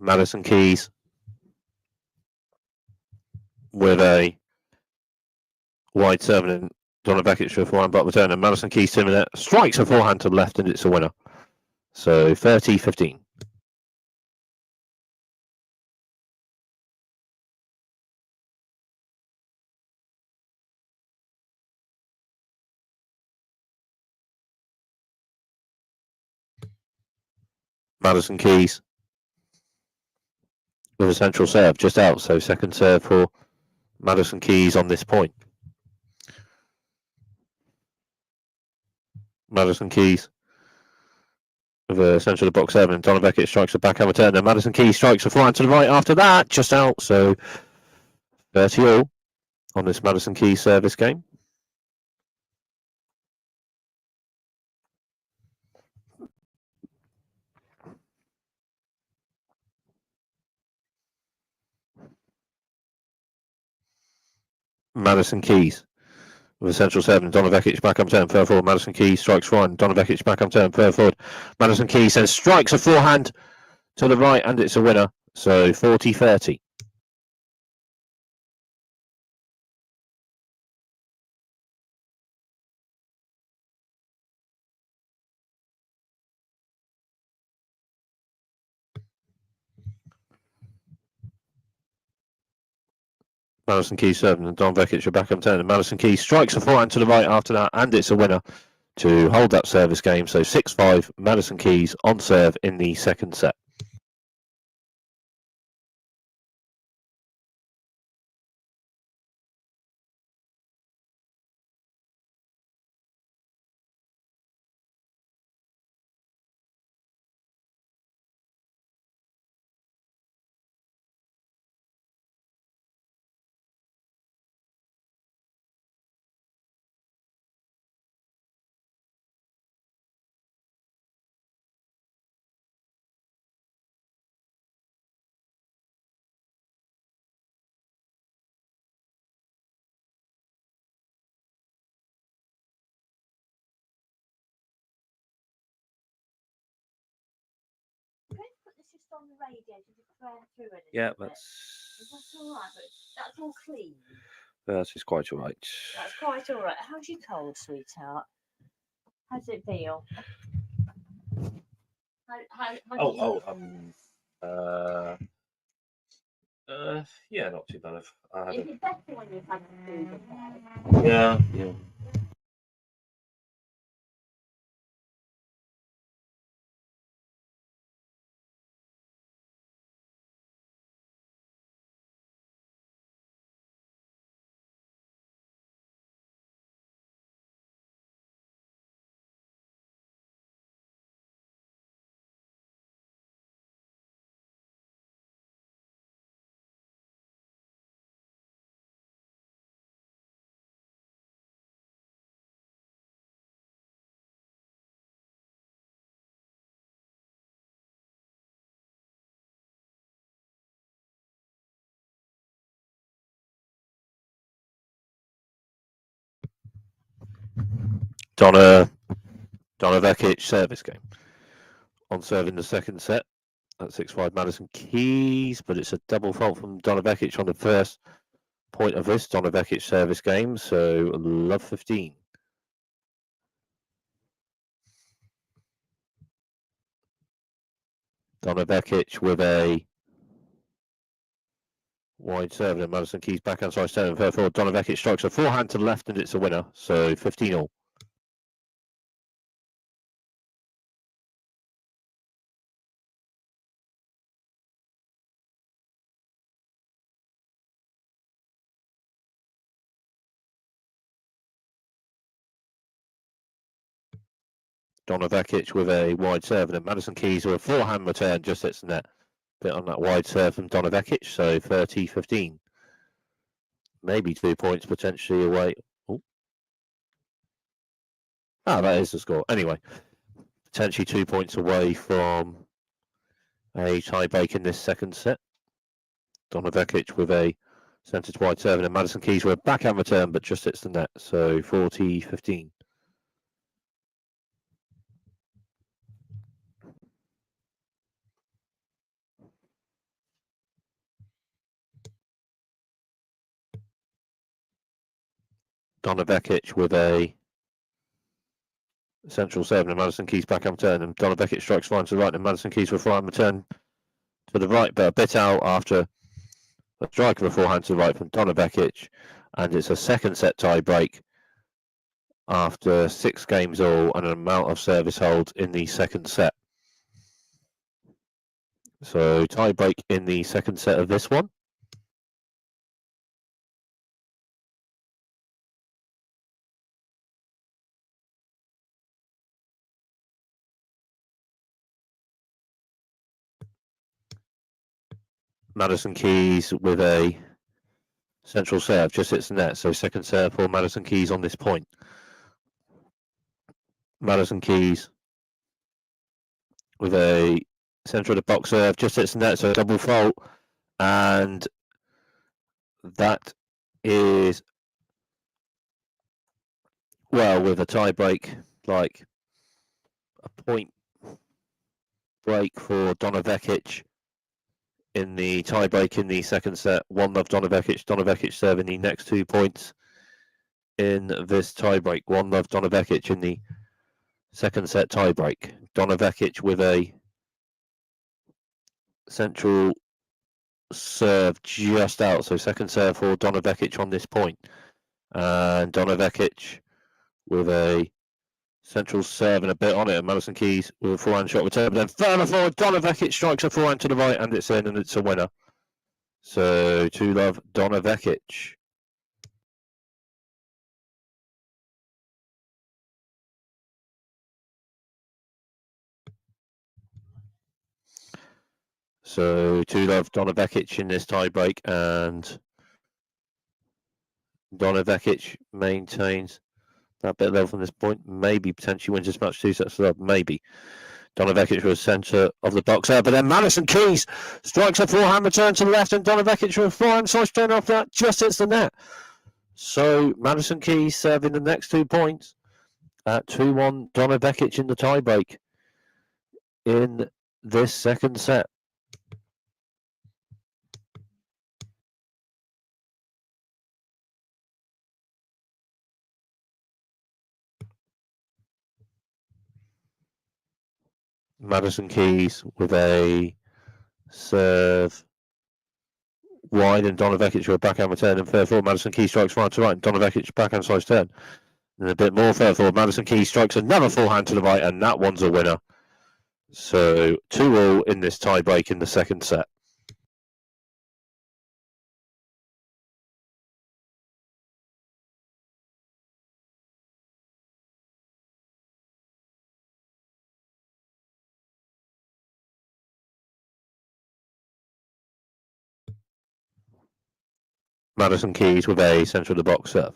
Speaker 1: Madison Keys with a wide serve and Donna Vekic for a forehand but return, and Madison Keys to the net, strikes a forehand to the left, and it's a winner. So 30-15. Madison Keys with a central serve just out, so second serve for Madison Keys on this point. Madison Keys with a central box serve, and Donna Vekic strikes a backhand return, and Madison Keys strikes a forehand to the right after that, just out, so 30-all on this Madison Keys service game. Madison Keys with a central serve, and Donna Vekic backhand turn, further forward. Madison Keys strikes forehand. Donna Vekic backhand turn, further forward. Madison Keys then strikes a forehand to the right, and it's a winner. So 40-30. Madison Keys serving, and Donna Vekic a backhand turn, and Madison Keys strikes a forehand to the right after that, and it's a winner to hold that service game. So 6-5, Madison Keys on serve in the second set.
Speaker 2: On the radio to declare through it.
Speaker 1: Yeah, that's
Speaker 2: all right, but that's all clean.
Speaker 1: That is quite all right.
Speaker 2: That's quite all right. How's your cold, sweetheart? How's it feel?
Speaker 1: Yeah, not too bad.
Speaker 2: Is it better when you've had food?
Speaker 1: Yeah. Donna Vekic service game. On serve in the second set at 6-5 Madison Keys, but it's a double fault from Donna Vekic on the first point of this Donna Vekic service game, so love 15. Donna Vekic with a wide serve, and Madison Keys backhand side serve, and forward. Donna Vekic strikes a forehand to the left, and it's a winner, so 15-all. Donna Vekic with a wide serve, and then Madison Keys with a forehand return just hits the net. Bit on that wide serve from Donna Vekic, so 30-15. Maybe 2 points potentially away. Oh, that is the score. Anyway, potentially 2 points away from a tie break in this second set. Donna Vekic with a centre wide serve, and then Madison Keys with a backhand return, but just hits the net, so 40-15. Donna Vekic with a central serve, and Madison Keys backhand return, and Donna Vekic strikes fine to the right, and Madison Keys with a forehand return to the right, but a bit out after a strike of a forehand to the right from Donna Vekic, and it's a second set tie break after 6 games all and an amount of service hold in the second set. So tie break in the second set of this one. Madison Keys with a central serve just hits the net, so second serve for Madison Keys on this point. Madison Keys with a centre of the box serve just hits the net, so double fault, and that is, well, with a tie break, like a point break for Donna Vekic in the tie break in the second set. 1-0 Donna Vekic. Donna Vekic serving the next 2 points in this tie break. 1-0 Donna Vekic in the second set tie break. Donna Vekic with a central serve just out, so second serve for Donna Vekic on this point. And Donna Vekic with a central serve and a bit on it, and Madison Keys with a forehand shot return, but then further forward, Donna Vekic strikes a forehand to the right, and it's in, and it's a winner. So 2-0 Donna Vekic. So 2-0 Donna Vekic in this tie break, and Donna Vekic maintains that bit level from this point. Maybe potentially wins this match 2 sets to love. Maybe. Donna Vekic was centre of the box there, but then Madison Keys strikes a forehand return to the left, and Donna Vekic with a forehand slice turn off that just hits the net. So Madison Keys serving the next 2 points at 2-1 Donna Vekic in the tie break in this second set. Madison Keys with a serve wide, and Donna Vekic with a backhand return, and third forward Madison Keys strikes right to right, and Donna Vekic backhand slice turn. And a bit more third forward, Madison Keys strikes another forehand to the right, and that one's a winner. So 2-2 in this tie break in the second set. Madison Keys with a centre of the box serve.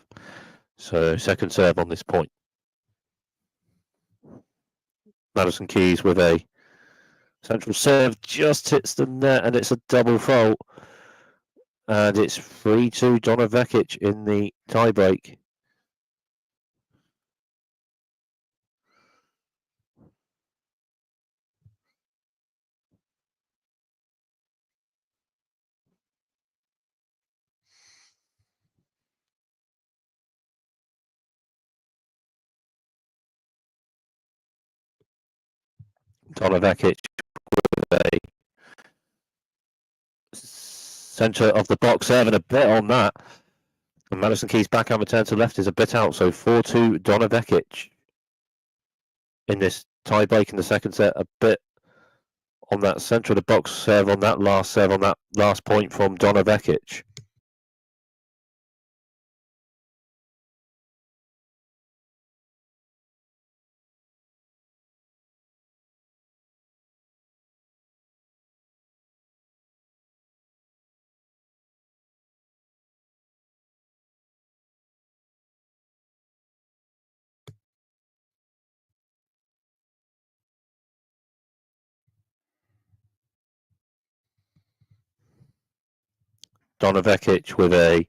Speaker 1: So second serve on this point. Madison Keys with a central serve just hits the net, and it's a double fault. And it's 3-2 Donna Vekic in the tie break. Donna Vekic with a centre of the box serve and a bit on that. And Madison Keys backhand return to the left is a bit out, so 4-2 Donna Vekic in this tie break in the second set. A bit on that centre of the box serve on that last point from Donna Vekic. Donna Vekic with a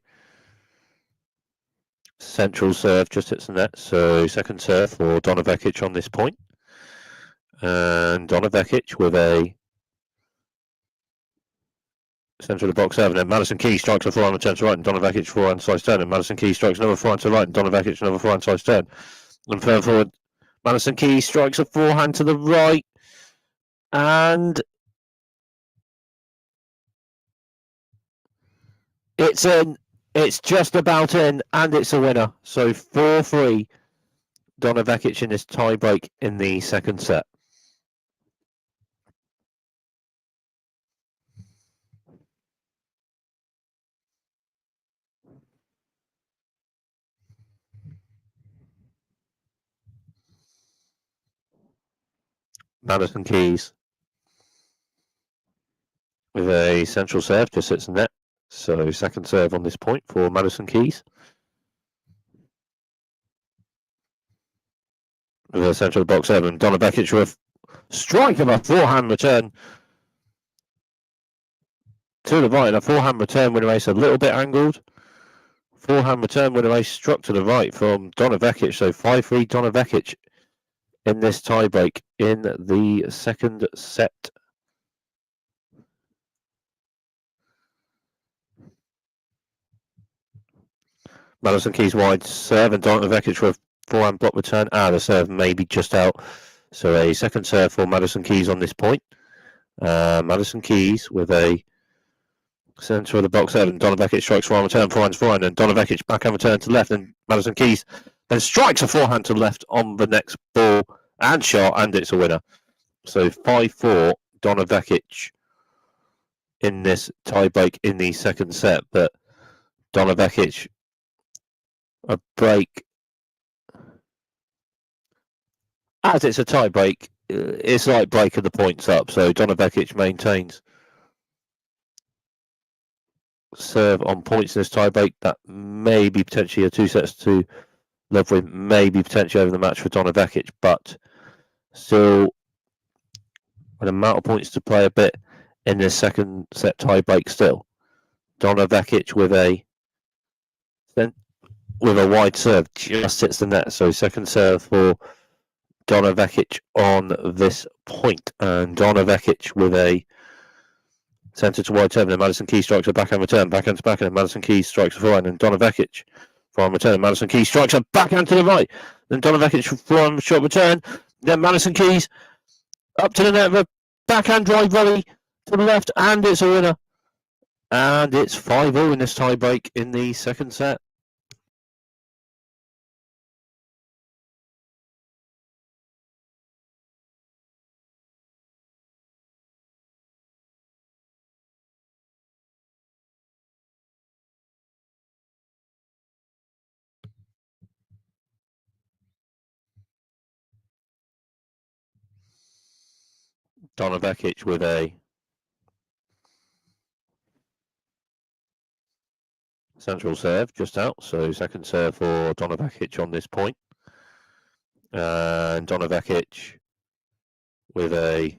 Speaker 1: central serve, just hits the net. So second serve for Donna Vekic on this point. And Donna Vekic with a centre of the box serve, and then Madison Keys strikes a forehand return to right, and Donna Vekic forehand side turn, and Madison Keys strikes another forehand to right, and Donna Vekic another forehand side turn. And further forward, Madison Keys strikes a forehand to the right, and it's in. It's just about in, and it's a winner. So 4-3, Donna Vekic in this tie break in the second set. Madison Keys with a central serve, just hits the net. So second serve on this point for Madison Keys. With a central box serve, and Donna Vekic with a strike of a forehand return to the right, and a forehand return winner ace a little bit angled. Forehand return winner ace struck to the right from Donna Vekic. So 5-3 Donna Vekic in this tiebreak in the second set. Madison Keys wide serve, and Donna Vekic with forehand block return. The serve may be just out. So a second serve for Madison Keys on this point. Madison Keys with a centre of the box serve, and Donna Vekic strikes forehand return, forehand, and Donna Vekic backhand return to left, and Madison Keys then strikes a forehand to left on the next ball and shot, and it's a winner. So 5-4 Donna Vekic in this tiebreak in the second set, but Donna Vekic a break. As it's a tiebreak, it's like breaking the points up. So Donna Vekic maintains serve on points in this tiebreak. That may be potentially a 2-2 love win, maybe potentially over the match for Donna Vekic, but still an amount of points to play a bit in this second set tiebreak still. Donna Vekic with a wide serve just hits the net. So second serve for Donna Vekic on this point, and Donna Vekic with a centre to wide serve, and Madison Keys strikes a backhand return, backhand to backhand, and Madison Keys strikes a forehand, and Donna Vekic forehand return, and Madison Keys strikes a backhand to the right, then Donna Vekic forehand short return, then Madison Keys up to the net with a backhand drive volley to the left, and it's a winner. And it's 5-0 in this tiebreak in the second set. Donna Vekic with a central serve just out. So second serve for Donna Vekic on this point. And Donna Vekic with a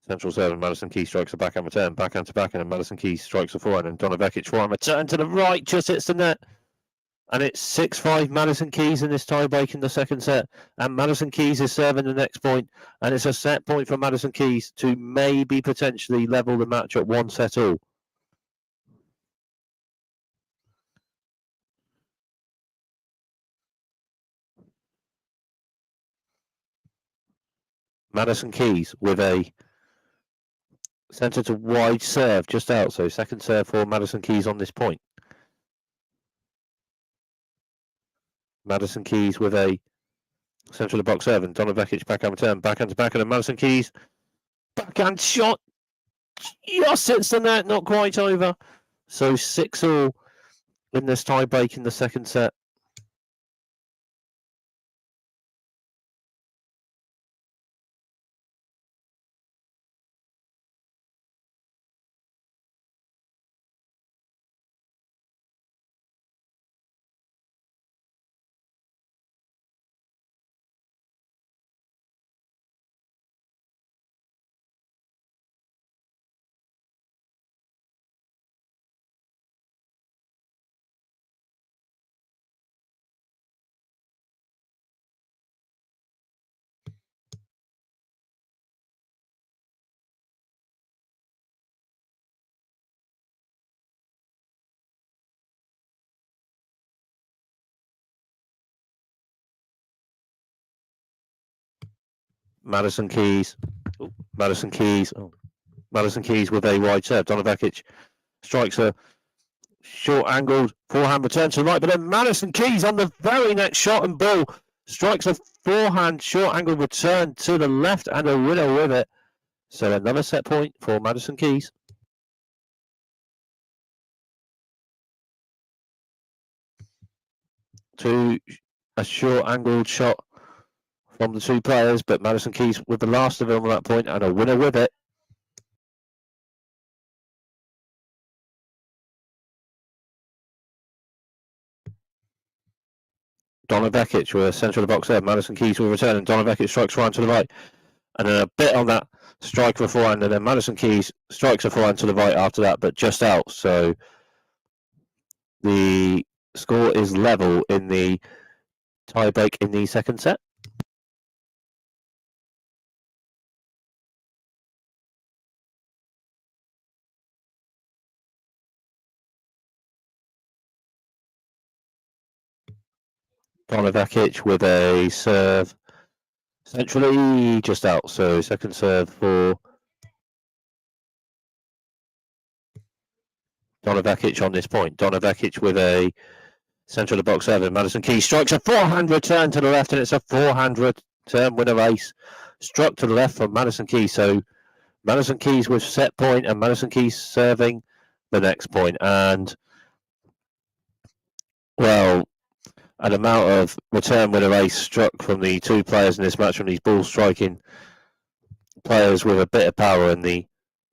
Speaker 1: central serve, and Madison Keys strikes a backhand return, backhand to backhand, and Madison Keys strikes a forehand, and Donna Vekic forehand return to the right, just hits the net. And it's 6-5 Madison Keys in this tiebreak in the second set. And Madison Keys is serving the next point. And it's a set point for Madison Keys to maybe potentially level the match at 1-all. Madison Keys with a centre to wide serve just out. So second serve for Madison Keys on this point. Madison Keys with a centre of the box serve, and Donna Vekic backhand return, backhand to backhand, and Madison Keys backhand shot just hits the net, not quite over. So 6-all in this tie break in the second set. Madison Keys. Oh, Madison Keys. Oh, Madison Keys with a wide serve. Donna Vekic strikes a short angled forehand return to the right, but then Madison Keys on the very next shot and ball strikes a forehand short angled return to the left and a winner with it. So another set point for Madison Keys. To a short angled shot from the two players, but Madison Keys with the last of them on that point and a winner with it. Donna Vekic with a centre of the box there. Madison Keys will return, and Donna Vekic strikes right to the right. And then a bit on that strike for a forehand, and then Madison Keys strikes a forehand to the right after that, but just out. So the score is level in the tie break in the second set. Donna Vekic with a serve centrally just out. So second serve for Donna Vekic on this point. Donna Vekic with a centre of the box serve. Madison Keys strikes a forehand return to the left, and it's a forehand return winner ace. Struck to the left from Madison Keys. So Madison Keys with set point, and Madison Keys serving the next point. And, well, an amount of return winner ace struck from the two players in this match, from these ball striking players with a bit of power, and the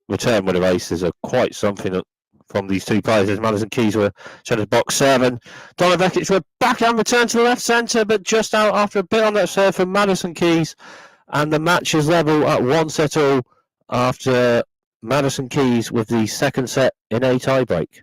Speaker 1: return winner aces are quite something from these two players. As Madison Keys were centre box seven. Donna Vekic with backhand return to the left centre, but just out after a bit on that serve from Madison Keys. And the match is level at 1-all after Madison Keys with the second set in a tiebreak.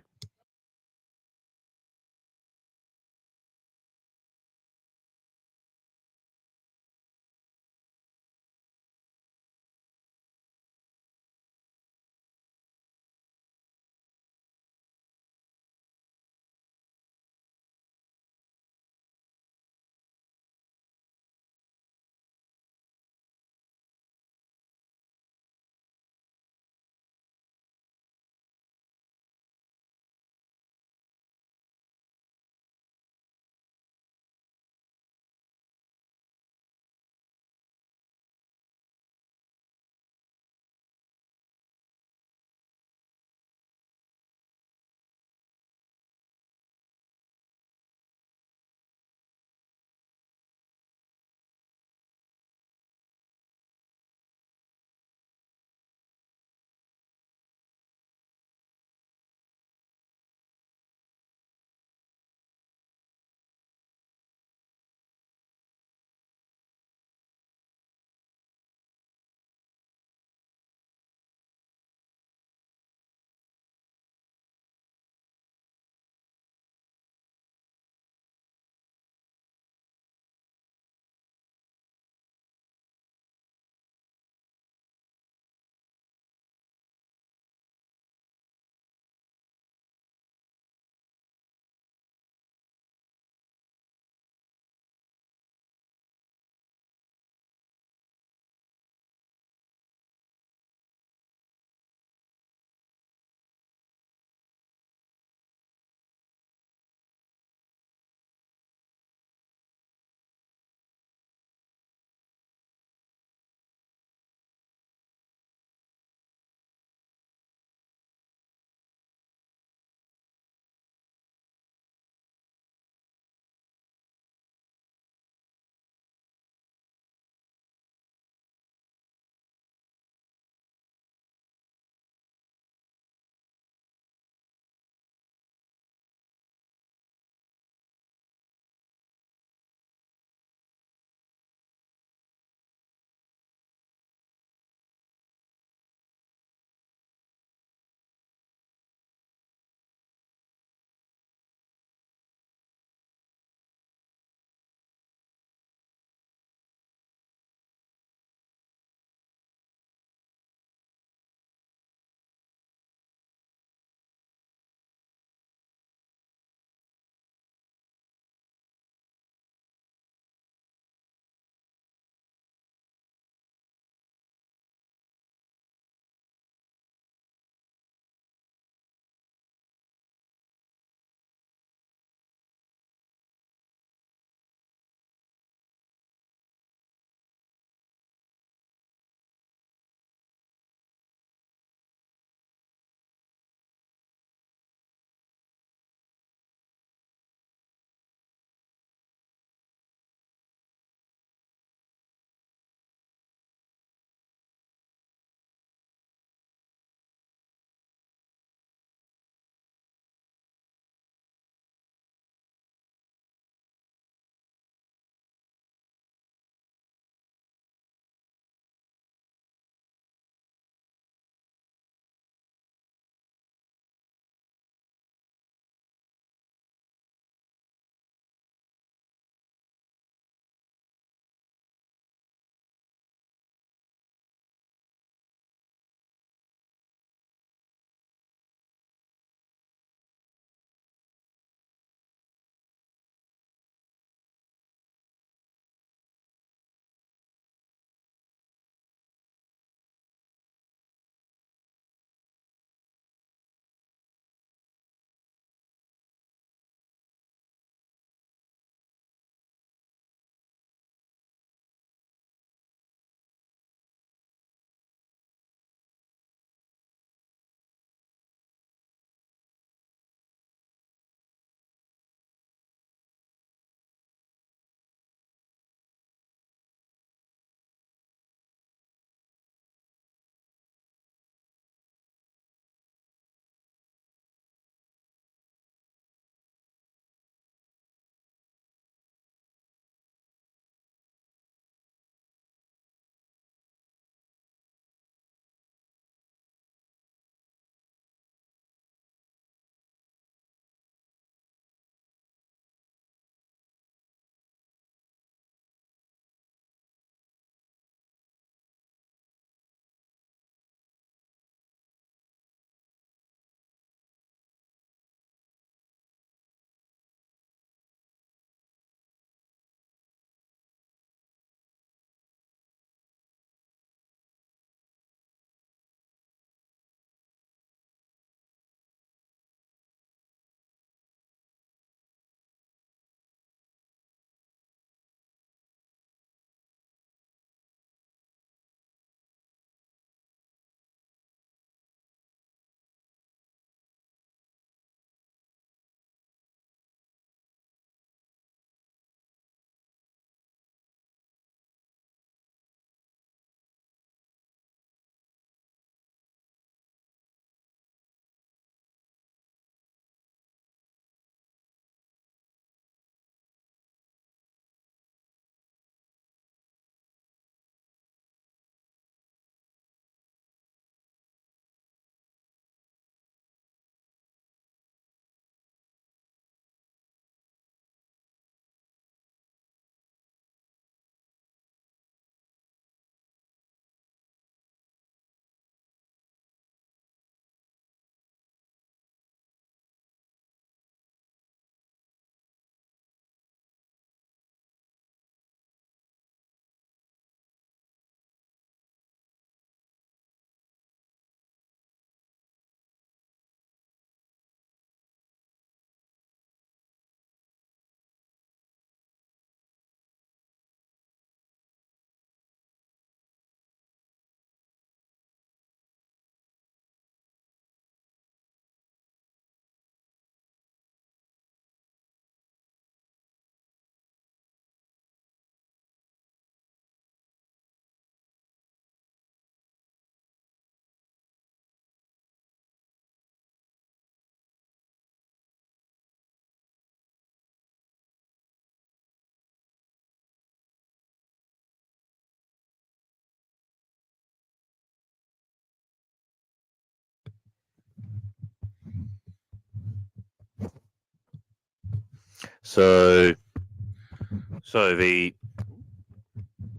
Speaker 1: So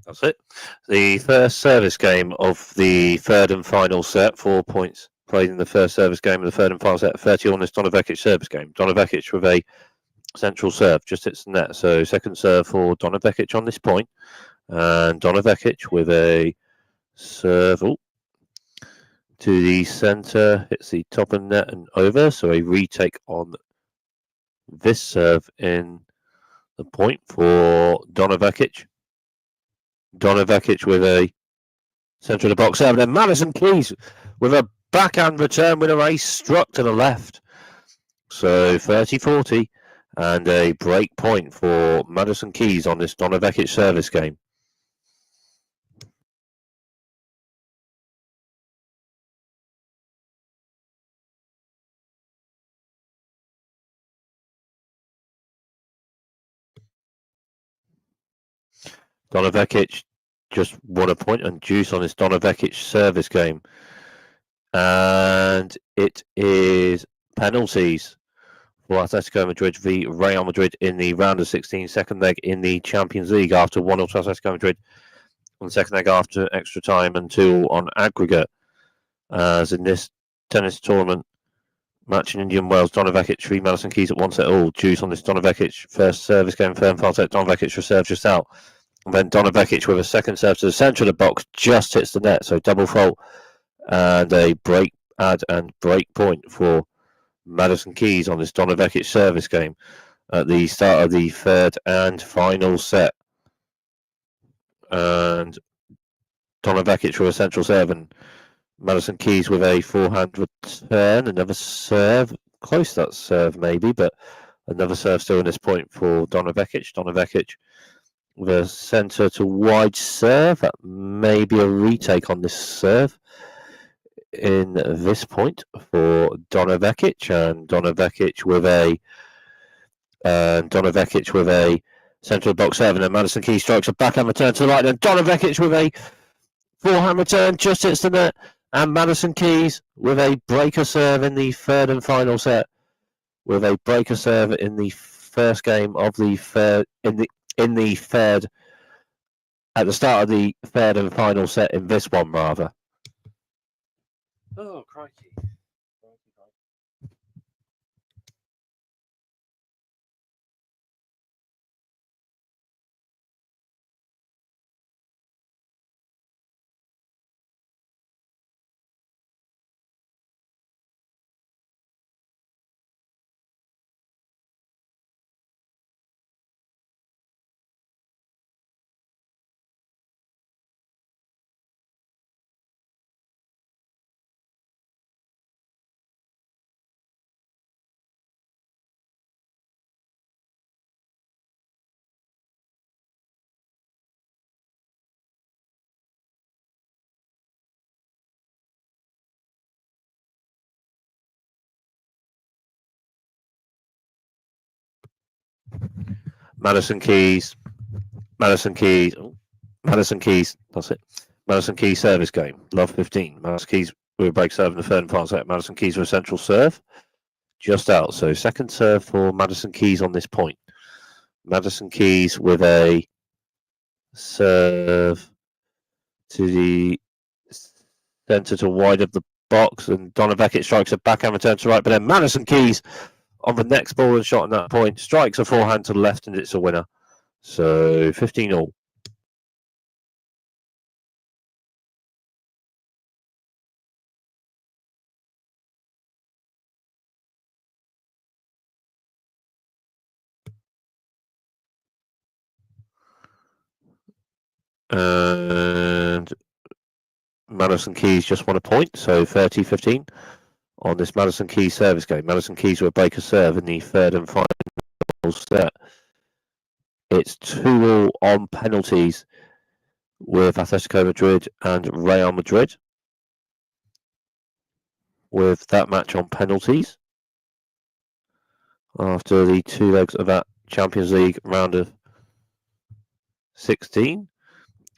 Speaker 1: that's it. The first service game of the third and final set, 4 points played in the first service game of the third and final set, 30 on this Donna Vekic service game. Donna Vekic with a central serve, just hits the net. So second serve for Donna Vekic on this point. And Donna Vekic with a serve to the centre, hits the top of the net and over. So a retake on this serve in the point for Donna Vekic. Donna Vekic with a centre of the box serve. And then Madison Keys with a backhand return with a race struck to the left. So 30-40 and a break point for Madison Keys on this Donna Vekic service game. Donna Vekic just won a point and juice on this Donna Vekic service game. And it is penalties for Atletico Madrid v Real Madrid in the round of 16, second leg in the Champions League after 1-0 to Atletico Madrid on the second leg after extra time and 2 on aggregate. As in this tennis tournament match in India and Wales, Donna Vekic 3 Madison Keys at 1 set all. Juice on this Donna Vekic first service game, firm final set. Donna Vekic reserve just out. And then Donna Vekic with a second serve to the centre of the box just hits the net. So double fault and a break point for Madison Keys on this Donna Vekic service game at the start of the third and final set. And Donna Vekic with a central serve and Madison Keys with a forehand return. Another serve, close to that serve maybe, but another serve still in this point for Donna Vekic. Donna Vekic with a centre to wide serve. That may be a retake on this serve in this point for Donna Vekic, and Donna Vekic with a central box serve, and then Madison Keys strikes a backhand return to the right, and Donna Vekic with a forehand return just hits the net, and Madison Keys with a breaker serve in the third and final set, with a breaker serve in the first game of the third in the third at the start of the third and final set in this one rather. Oh, crikey. Madison Keys, that's it. Madison Keys service game, love 15. Madison Keys with a break serve in the third and final set. Madison Keys with a central serve, just out. So second serve for Madison Keys on this point. Madison Keys with a serve to the centre to wide of the box, and Donna Vekic strikes a backhand return to right, but then Madison Keys on the next ball and shot on that point strikes a forehand to the left, and it's a winner. So 15-all. And Madison Keys just won a point, so 30-15 on this Madison Keys service game. Madison Keys with a breaker serve in the third and final set. It's 2-all on penalties with Atletico Madrid and Real Madrid. With that match on penalties after the 2 legs of that Champions League round of 16.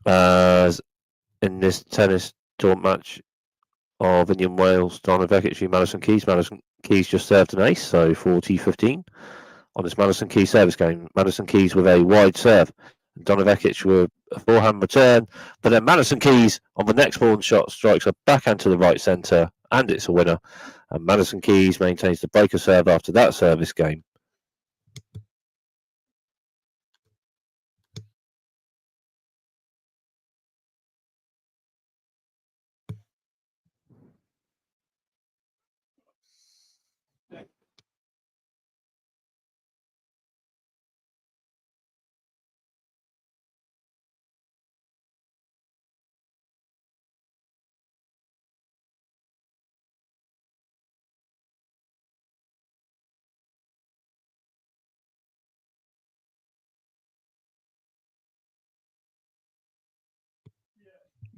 Speaker 1: As in this tennis tour match of India and Wales, Donna Vekic v Madison Keys. Madison Keys just served an ace, so 40-15 on this Madison Keys service game. Madison Keys with a wide serve. Donna Vekic with a forehand return. But then Madison Keys on the next ball and shot strikes a backhand to the right centre, and it's a winner. And Madison Keys maintains the breaker serve after that service game.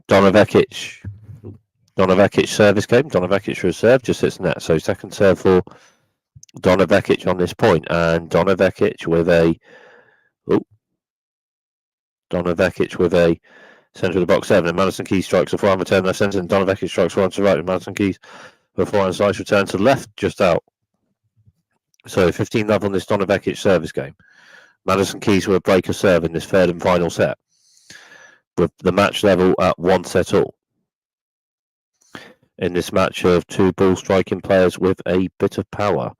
Speaker 1: Donna Vekic service game. Donna Vekic for a serve, just hits net. So second serve for Donna Vekic on this point, and Donna Vekic with a centre of the box 7, and Madison Keys strikes a forehand return left centre, and Donna Vekic strikes forehand to right, and Madison Keys with a forehand slice return to the left, just out. So 15-love on this Donna Vekic service game. Madison Keys with a breaker serve in this third and final set, with the match level at 1 set all. In this match of two ball striking players with a bit of power.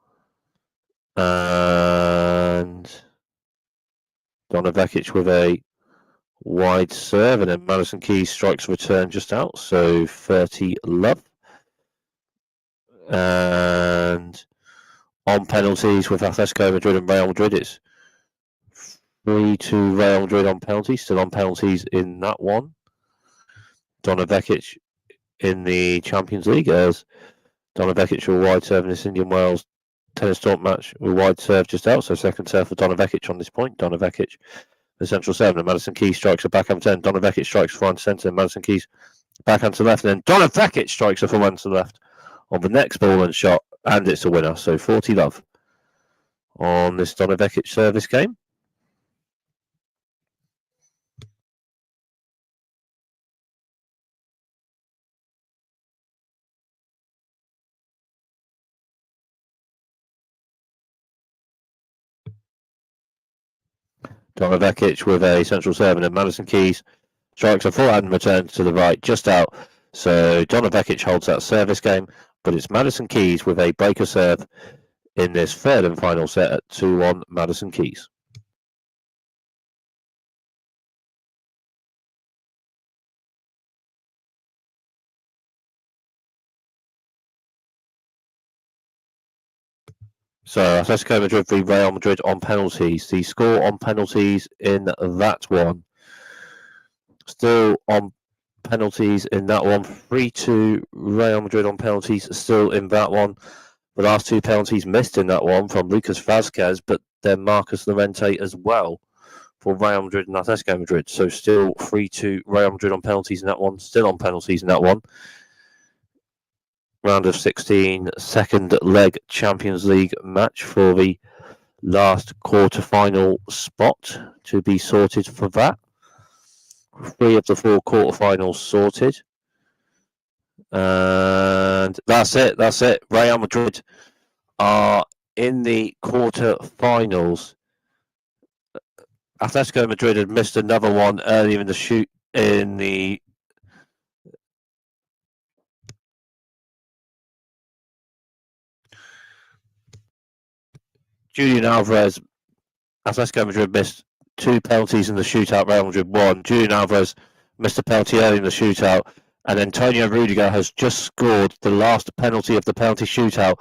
Speaker 1: And Donna Vekic with a wide serve, and then Madison Keys strikes a return just out, so 30-love. And on penalties with Atletico Madrid and Real Madrid, it's 3-2 Real Madrid on penalties, still on penalties in that one. Donna Vekic in the Champions League as Donna Vekic with a wide serve in this Indian Wales tennis talk match with wide serve just out, so second serve for Donna Vekic on this point. Donna Vekic the central 7, and Madison Keys strikes a backhand 10. Donna Vekic strikes forehand centre, and Madison Keys backhand to left, and then Donna Vekic strikes a forehand to left on the next ball and shot, and it's a winner. So 40-love on this Donna Vekic service game. Donna Vekic with a central serve, and then Madison Keys strikes a forehand return to the right, just out. So Donna Vekic holds that service game, but it's Madison Keys with a breaker serve in this third and final set at 2-1 Madison Keys. So Atletico Madrid v Real Madrid on penalties. The score on penalties in that one. Still on penalties in that one. 3-2 Real Madrid on penalties still in that one. The last two penalties missed in that one from Lucas Vazquez, but then Marcus Llorente as well for Real Madrid and Atletico Madrid. So still 3-2 Real Madrid on penalties in that one. Still on penalties in that one. Round of 16, second leg Champions League match for the last quarter-final spot to be sorted for that. 3 of the 4 quarter-finals sorted. And that's it. Real Madrid are in the quarter-finals. Atletico Madrid had missed another one earlier in the shoot in the Julian Alvarez. Atletico Madrid missed 2 penalties in the shootout. Real Madrid won. Julian Alvarez missed a penalty early in the shootout, and Antonio Rudiger has just scored the last penalty of the penalty shootout,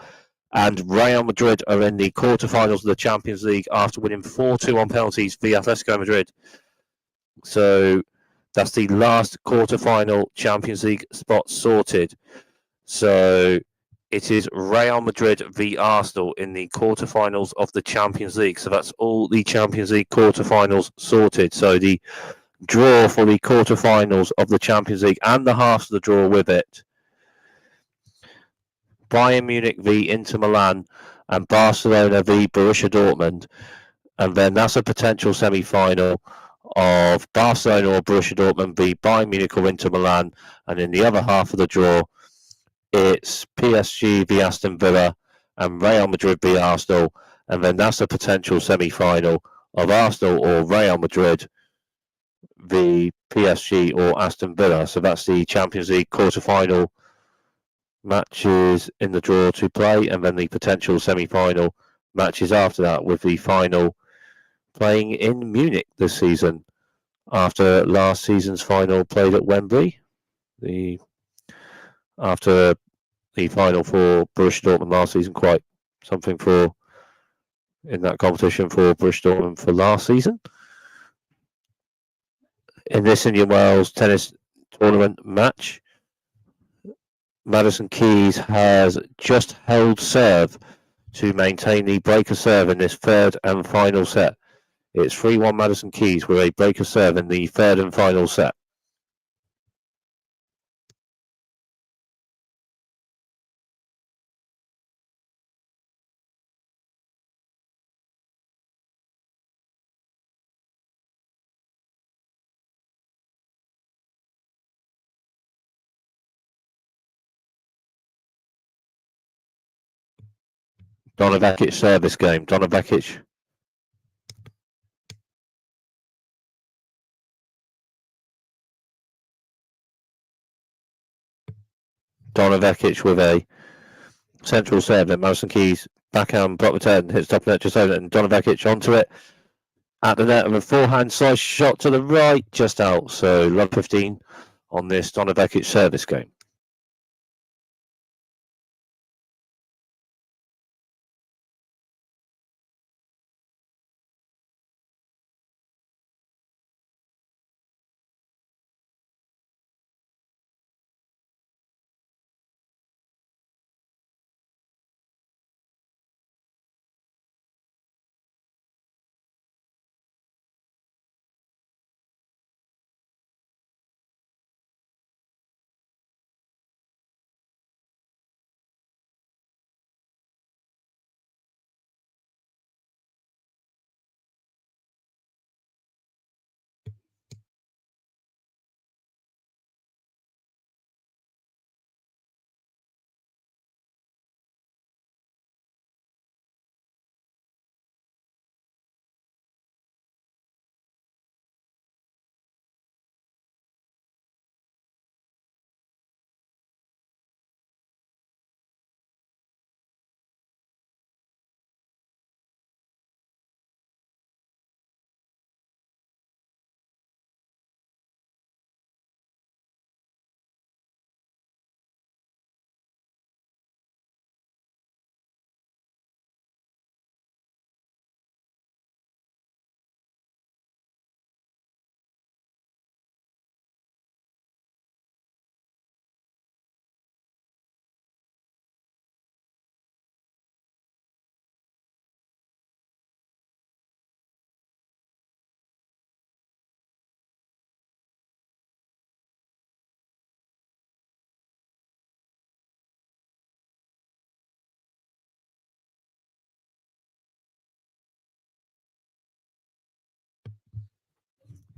Speaker 1: and Real Madrid are in the quarterfinals of the Champions League after winning 4-2 on penalties via Atletico Madrid. So that's the last quarterfinal Champions League spot sorted. So it is Real Madrid v Arsenal in the quarterfinals of the Champions League. So that's all the Champions League quarterfinals sorted. So the draw for the quarterfinals of the Champions League and the halves of the draw with it: Bayern Munich v Inter Milan and Barcelona v Borussia Dortmund. And then that's a potential semi-final of Barcelona or Borussia Dortmund v Bayern Munich or Inter Milan. And in the other half of the draw, it's PSG v Aston Villa and Real Madrid v Arsenal. and then that's a potential semi-final of Arsenal or Real Madrid v PSG or Aston Villa. So that's the Champions League quarter-final matches in the draw to play, and then the potential semi-final matches after that, with the final playing in Munich this season after last season's final played at Wembley. After the final for Borussia Dortmund last season, quite something for in that competition for Borussia Dortmund for last season. In this Indian Wells tennis tournament match, Madison Keys has just held serve to maintain the breaker serve in this third and final set. It's 3-1 Madison Keys with a breaker serve in the third and final set. Donna Vekic service game. Donna Vekic. Donna Vekic with a central serve. Then Madison Keys backhand block return, hits top net just over it, and Donna Vekic onto it at the net with a forehand slice shot to the right, just out. So love 15 on this Donna Vekic service game.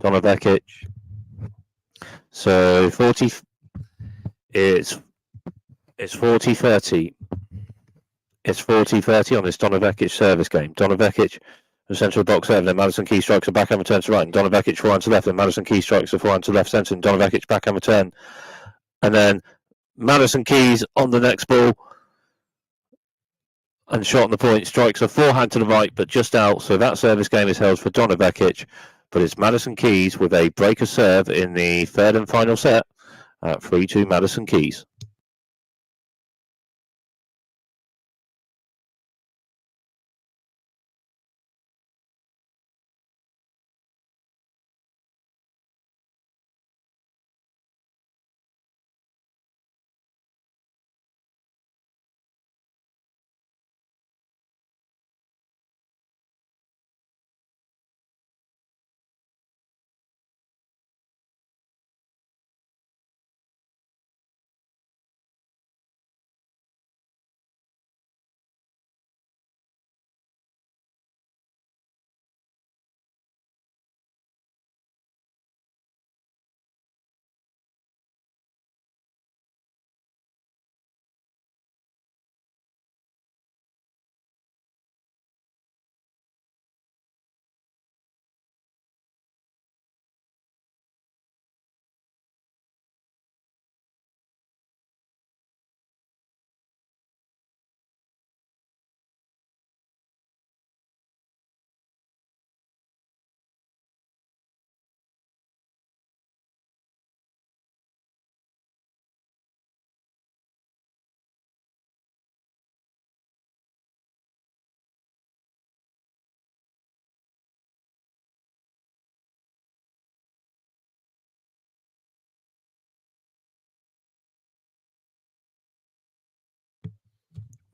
Speaker 1: Donna Vekic. So 40. It's 40-30. It's 40-30 on this Donna Vekic service game. Donna Vekic, the central box serve, then Madison Keys strikes a backhand return to right, and Donna Vekic forehand to left, and Madison Keys strikes a forehand to left centre, and Donna Vekic backhand return. And then Madison Keys on the next ball and shot on the point, strikes a forehand to the right, but just out. So that service game is held for Donna Vekic, but it's Madison Keys with a breaker serve in the third and final set at 3-2 Madison Keys.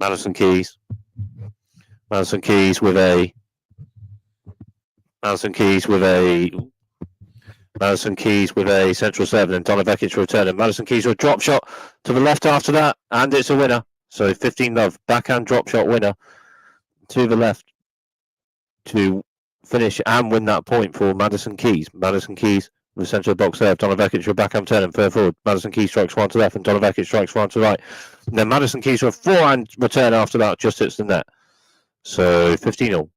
Speaker 1: Madison Keys. Madison Keys with a central serve, and Donna Vekic returning. Madison Keys with a drop shot to the left after that, and it's a winner. So 15-love, backhand drop shot winner to the left to finish and win that point for Madison Keys. Madison Keys with a central box serve. Donna Vekic with a backhand turn and third forward. Madison Keys strikes one to left, and Donna Vekic strikes one to right. And then Madison Keys with a forehand return after that, just hits the net. So 15-all.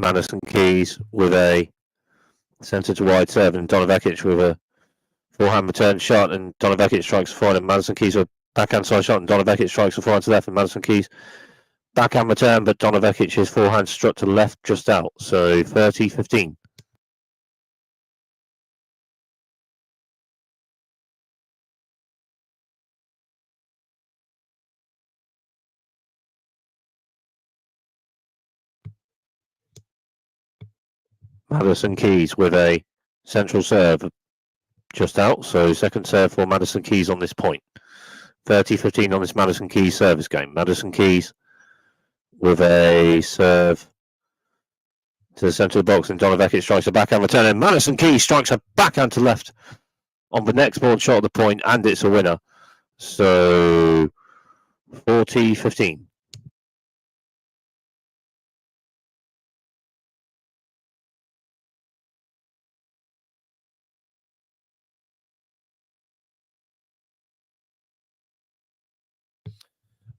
Speaker 1: Madison Keys with a centre to wide serve, and Donna Vekic with a forehand return shot, and Donna Vekic strikes a forehand, and Madison Keys with a backhand side shot, and Donna Vekic strikes a forehand to left, and Madison Keys backhand return, but Donna Vekic's forehand struck to left just out. So 30-15. Madison Keys with a central serve just out. So second serve for Madison Keys on this point. 30-15 on this Madison Keys service game. Madison Keys with a serve to the centre of the box, and Donna Vekic strikes a backhand return, and Madison Keys strikes a backhand to left on the next board shot of the point, and it's a winner. So 40-15.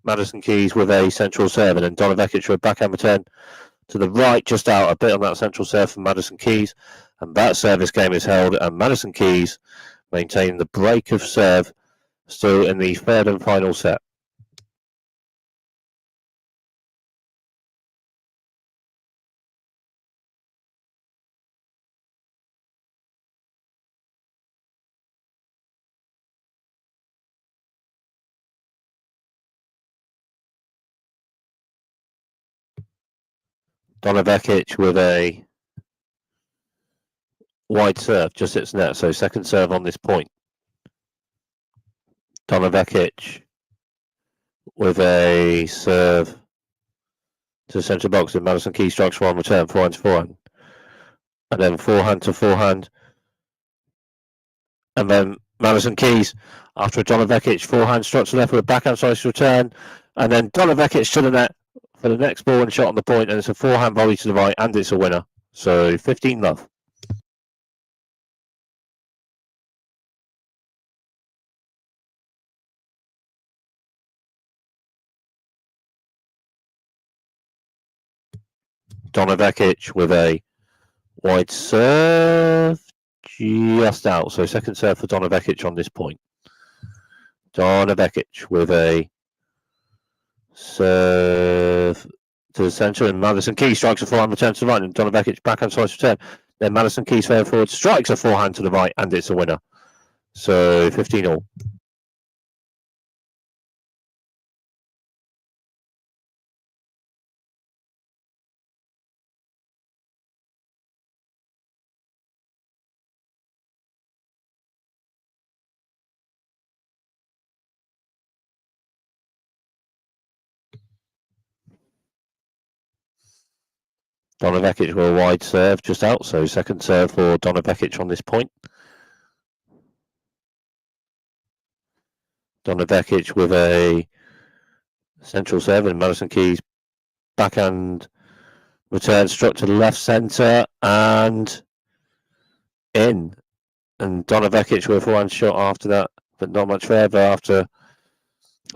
Speaker 1: Madison Keys with a central serve, and then Donna Vekic with a backhand return to the right, just out a bit on that central serve from Madison Keys, and that service game is held, and Madison Keys maintaining the break of serve still in the third and final set. Donna Vekic with a wide serve, just hits net, so second serve on this point. Donna Vekic with a serve to the centre box, and Madison Keys strikes for one return, forehand to forehand. And then forehand to forehand. And then Madison Keys, after a Donna Vekic forehand struck to left with a backhand slice return. And then Donna Vekic to the net for the next ball and shot on the point, and it's a forehand volley to the right, and it's a winner. So 15-love. Donna Vekic with a wide serve, just out. So second serve for Donna Vekic on this point. Donna Vekic with a serve to the centre, and Madison Keys strikes a forehand return to the right, and Donna Vekic backhand slice return. Then Madison Keys fair forward strikes a forehand to the right, and it's a winner. So 15-all. Donna Vekic with a wide serve just out, so second serve for Donna Vekic on this point. Donna Vekic with a central serve, and Madison Keys backhand return struck to the left centre and in. And Donna Vekic with a forehand shot after that, but not much further after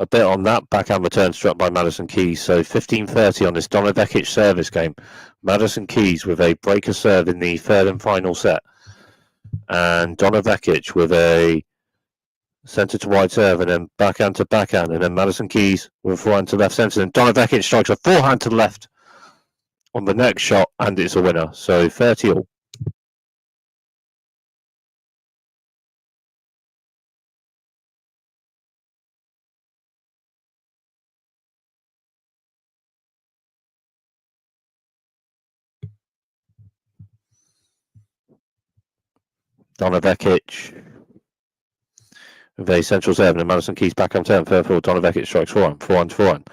Speaker 1: a bit on that backhand return struck by Madison Keys. So 15-30 on this Donna Vekic service game. Madison Keys with a breaker serve in the third and final set. and Donna Vekic with a centre to wide serve, and then backhand to backhand, and then Madison Keys with a forehand to left centre, and Donna Vekic strikes a forehand to the left on the next shot, and it's a winner. So 30 all. Donna Vekic with a central serve, and then Madison Keys backhand turn, third forward, Donna Vekic strikes forehand,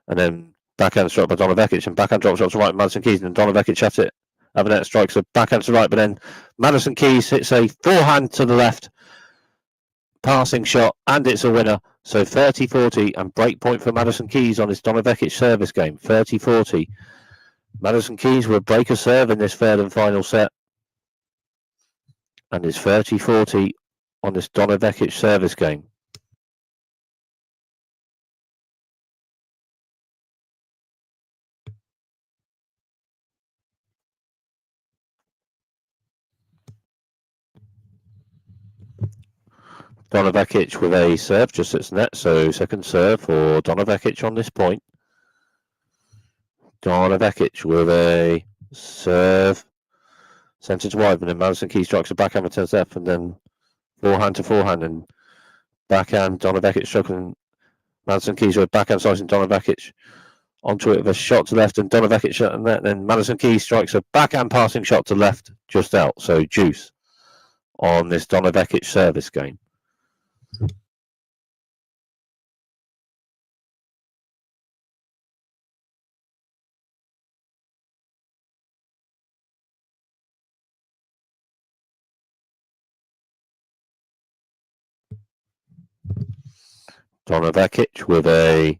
Speaker 1: and then backhand strike by Donna Vekic, and backhand drop shot to right, Madison Keys, and then Donna Vekic chats it. Avanet strikes a backhand to right, but then Madison Keys hits a forehand to the left, passing shot, and it's a winner. So 30-40, and break point for Madison Keys on this Donna Vekic service game. 30-40. Madison Keys will break a serve in this third and final set, and it's 30-40 on this Donna Vekic service game. Donna Vekic with a serve just hits net, so second serve for Donna Vekic on this point. Donna Vekic with a serve, centre to wide, and then Madison Keys strikes a backhand returns left, and then forehand to forehand, and backhand Donna Vekic stroking Madison Keys with backhand slicing Donna Vekic onto it with a shot to left, and Donna Vekic shot and net, and then Madison Keys strikes a backhand passing shot to left just out, so juice on this Donna Vekic service game. Donna Vekic with a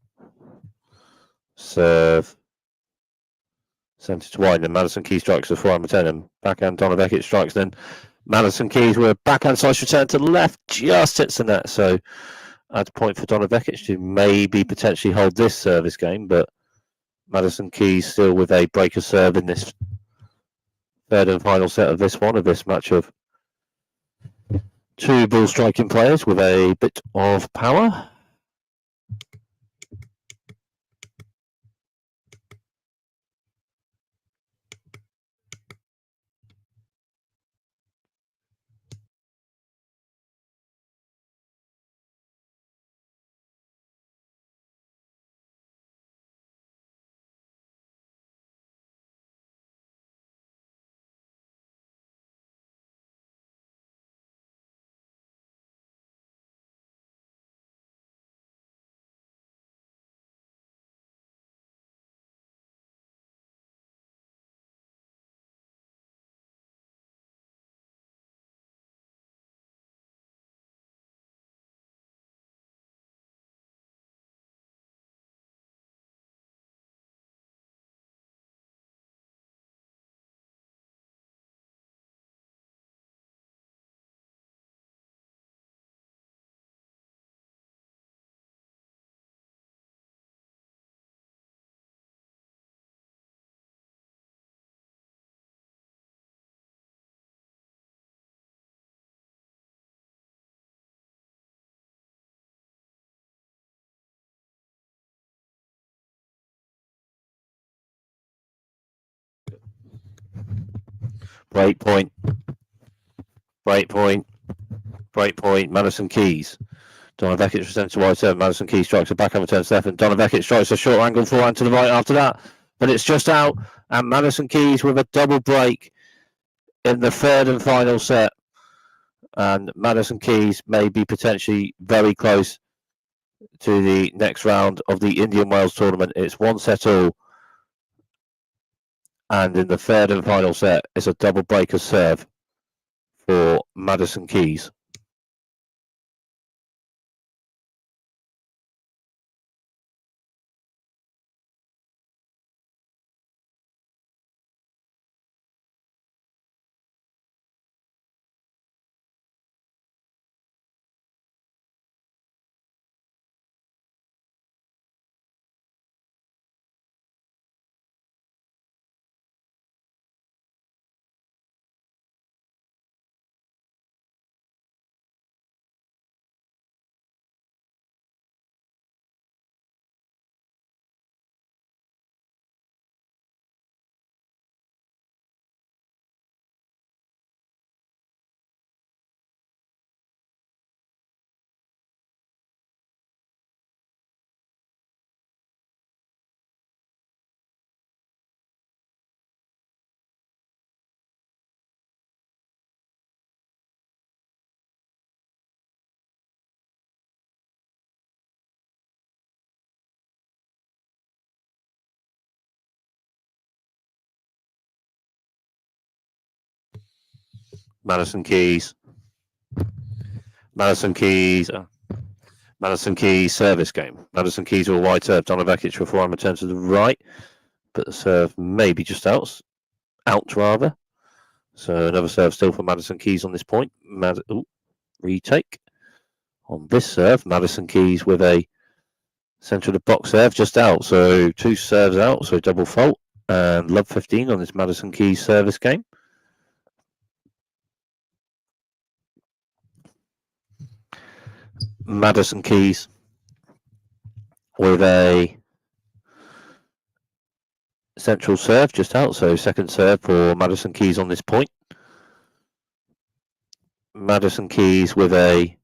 Speaker 1: serve, centre to wide, and Madison Keys strikes a forehand return, and backhand Donna Vekic strikes, then Madison Keys with a backhand slice return to the left, just hits the net, so adds point for Donna Vekic to maybe potentially hold this service game, but Madison Keys still with a breaker serve in this third and final set of this match of two ball striking players with a bit of power. Break point. Madison Keys. Donna Vekic returns to wide serve. Madison Keys strikes a backhand return to left, and Donna Vekic strikes a short angle forehand to the right after that, but it's just out. And Madison Keys with a double break in the third and final set, and Madison Keys may be potentially very close to the next round of the Indian Wells tournament. It's one set all, and in the third and final set, it's a double breaker serve for Madison Keys. Madison Keys. Madison Keys. Madison Keys service game. Madison Keys with a wide serve. Donna Vekic with forehand return to the right, but the serve maybe just out rather. So another serve still for Madison Keys on this point. Retake on this serve. Madison Keys with a centre of the box serve just out. So 2 serves out, so double fault. And love 15 on this Madison Keys service game. Madison Keys with a central serve just out, so second serve for Madison Keys on this point. Madison Keys with a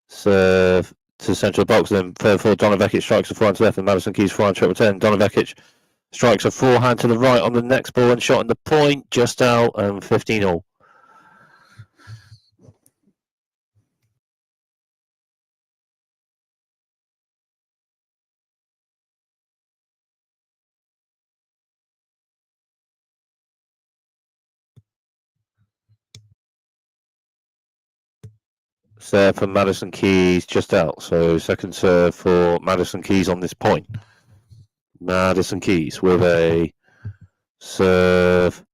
Speaker 1: serve to central box, then third for Donna Vekic strikes a forehand to left, and Madison Keys forehand triple return. Donna Vekic strikes a forehand to the right on the next ball and shot in the point just out, and 15-all. Serve for Madison Keys just out, so second serve for Madison Keys on this point. Madison Keys with a serve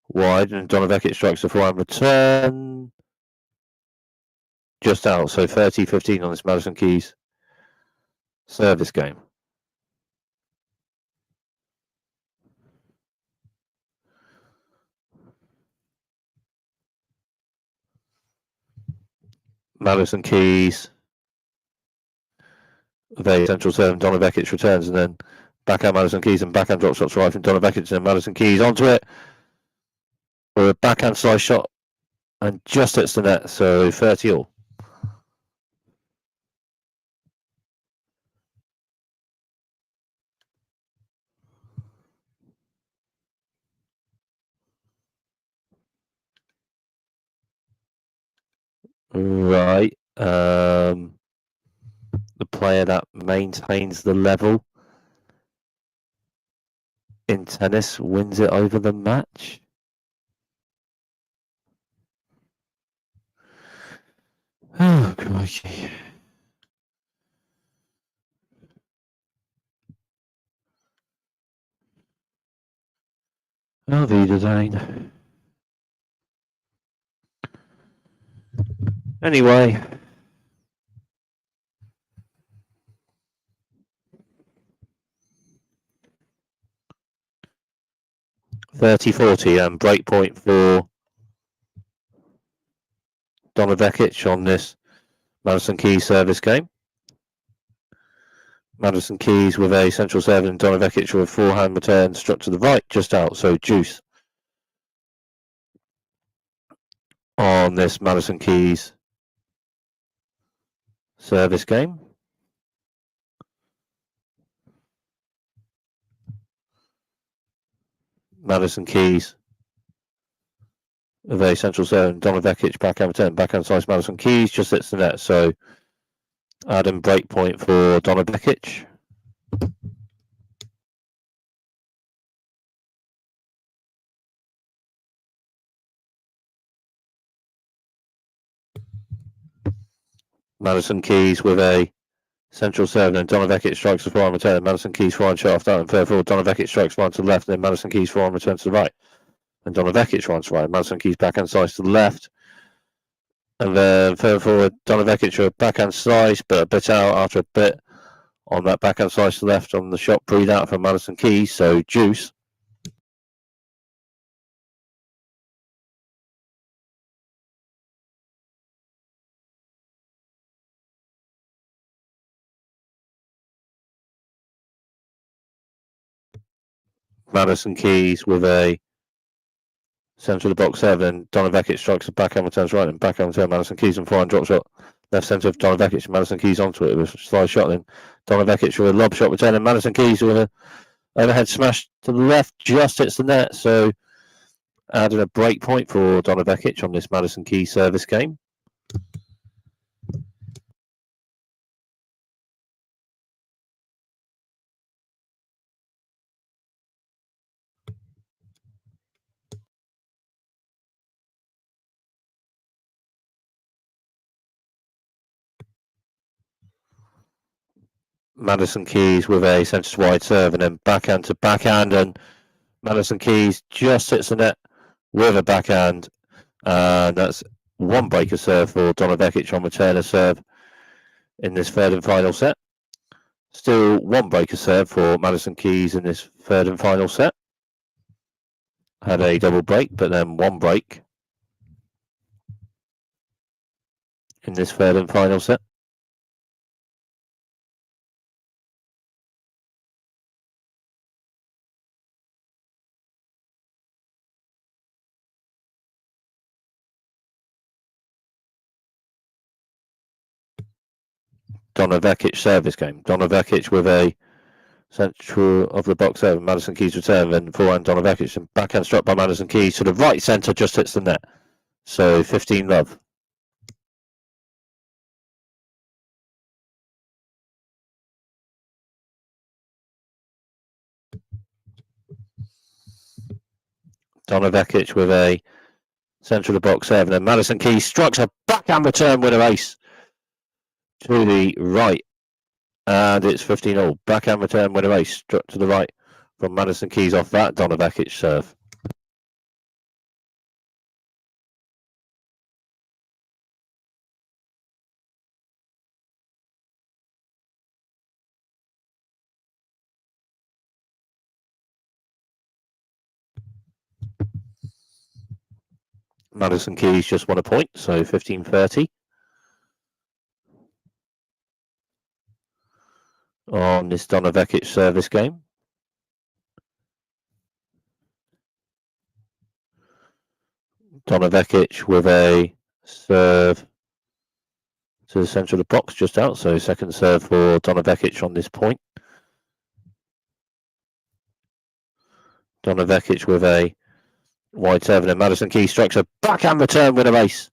Speaker 1: wide, and Donna Vekic strikes a forehand return just out, so 30-15 on this Madison Keys service game. Madison Keys with a central serve, and Donna Vekic returns, and then backhand Madison Keys and backhand drop shots right from Donna Vekic, and Madison Keys onto it with a backhand slice shot and just hits the net, so 30-all. Right. The player that maintains the level in tennis wins it over the match. Oh, crikey. Oh, Wiedersehen. Anyway. $30-40 and break point for Donna Vekic on this Madison Keys service game. Madison Keys with a central serve and Donna Vekic with a forehand return struck to the right, just out, so juice on this Madison Keys service game. Madison Keys with a central serve and Donna Vekic backhand return, backhand slice Madison Keys just hits the net, so add-in break point for Donna Vekic. Madison Keys with a central serve, and Donna Vekic strikes the forehand return. Madison Keys forehand shot off that, and third forward, Donna Vekic strikes forehand to the left, and then Madison Keys forehand returns to the right. And Donna Vekic runs to the right. Madison Keys backhand slice to the left. And then third forward, Donna Vekic with a backhand slice, but a bit out after a bit on that backhand slice to the left on the shot breathe out from Madison Keys, so juice. Madison Keys with a centre of the box serve, and Donna Vekic strikes a backhand returns right, and backhand return Madison Keys and forehand drop shot left centre of Donna Vekic. Madison Keys onto it with a slide shot, then Donna Vekic with a lob shot return, and Madison Keys with a overhead smash to the left just hits the net, so adding a break point for Donna Vekic on this Madison Keys service game. Madison Keys with a centre to wide serve, and then backhand to backhand, and Madison Keys just hits the net with a backhand, and that's one breaker serve for Donna Vekic on returner serve in this third and final set. Still one breaker serve for Madison Keys in this third and final set. Had a double break, but then one break in this third and final set. Donna Vekic service game. Donna Vekic with a central of the box serve, Madison Keys return, and forehand Donna Vekic, and backhand struck by Madison Keys to the right centre, just hits the net. So 15-love. Donna Vekic with a central of the box serve, and then Madison Keys strikes a backhand return with a ace to the right, and it's 15-all. Backhand return with a ace struck to the right from Madison Keys off that Donna Vekic serve. Madison Keys just won a point, so 15-30. On this Donna Vekic service game. Donna Vekic with a serve to the centre of the box, just out. So second serve for Donna Vekic on this point. Donna Vekic with a wide serve, and then Madison Keys strikes a backhand return with a ace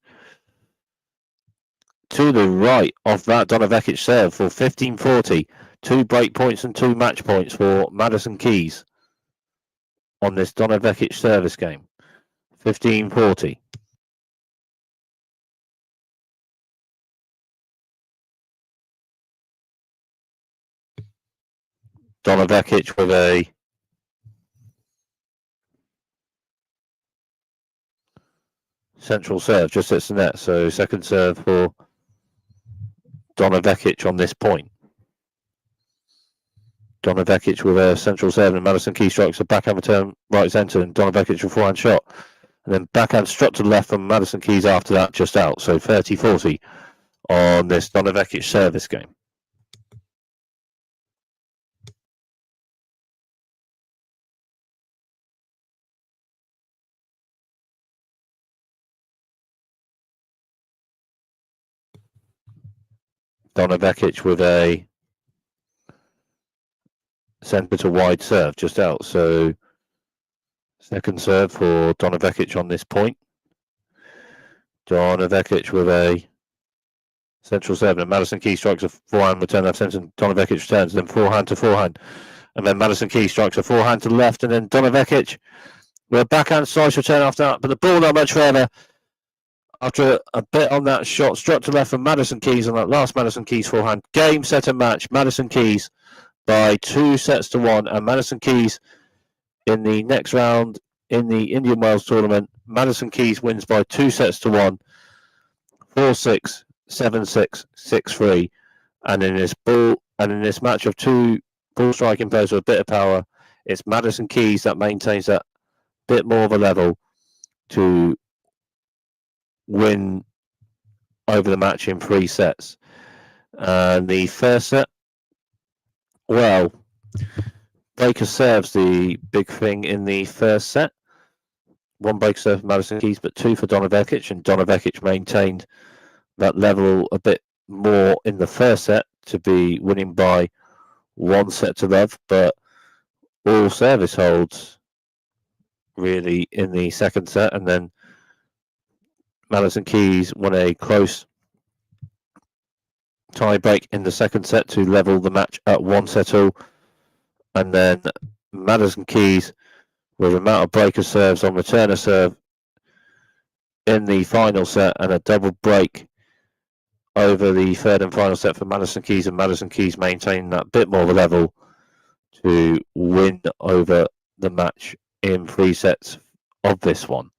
Speaker 1: to the right of that Donna Vekic serve for 15-40. 2 break points and 2 match points for Madison Keys on this Donna Vekic service game. 15-40. Donna Vekic with a central serve, just hits the net. So second serve for Donna Vekic on this point. Donna Vekic with a central serve, and Madison Keys strikes a backhand return right centre, and Donna Vekic with a forehand shot. And then backhand struck to the left from Madison Keys after that, just out. So 30-40 on this Donna Vekic service game. Donna Vekic with a centre to wide serve, just out. So second serve for Donna Vekic on this point. Donna Vekic with a central serve, and Madison Keys strikes a forehand return left centre, and Donna Vekic returns, then forehand to forehand. And then Madison Keys strikes a forehand to the left, and then Donna Vekic with a backhand slice return after that, but the ball not much further. After a bit on that shot, struck to left from Madison Keys on that last Madison Keys forehand. Game, set and match. Madison Keys by 2-1, and Madison Keys in the next round in the Indian Wells tournament. Madison Keys wins by 2-1, 4-6, 7-6, 6-3, and in this match of 2 ball striking players with a bit of power, it's Madison Keys that maintains that bit more of a level to win over the match in 3 sets. And the first set, well, breaker serves the big thing in the first set. 1 breaker serve for Madison Keys, but 2 for Donna Vekic, and Donna Vekic maintained that level a bit more in the first set to be winning by 1-0, but all service holds really in the second set, and then Madison Keys won a close tie break in the second set to level the match at 1-all, and then Madison Keys with an amount of breaker serves on returner serve in the final set, and a double break over the third and final set for Madison Keys, and Madison Keys maintaining that bit more of a level to win over the match in 3 sets of this one.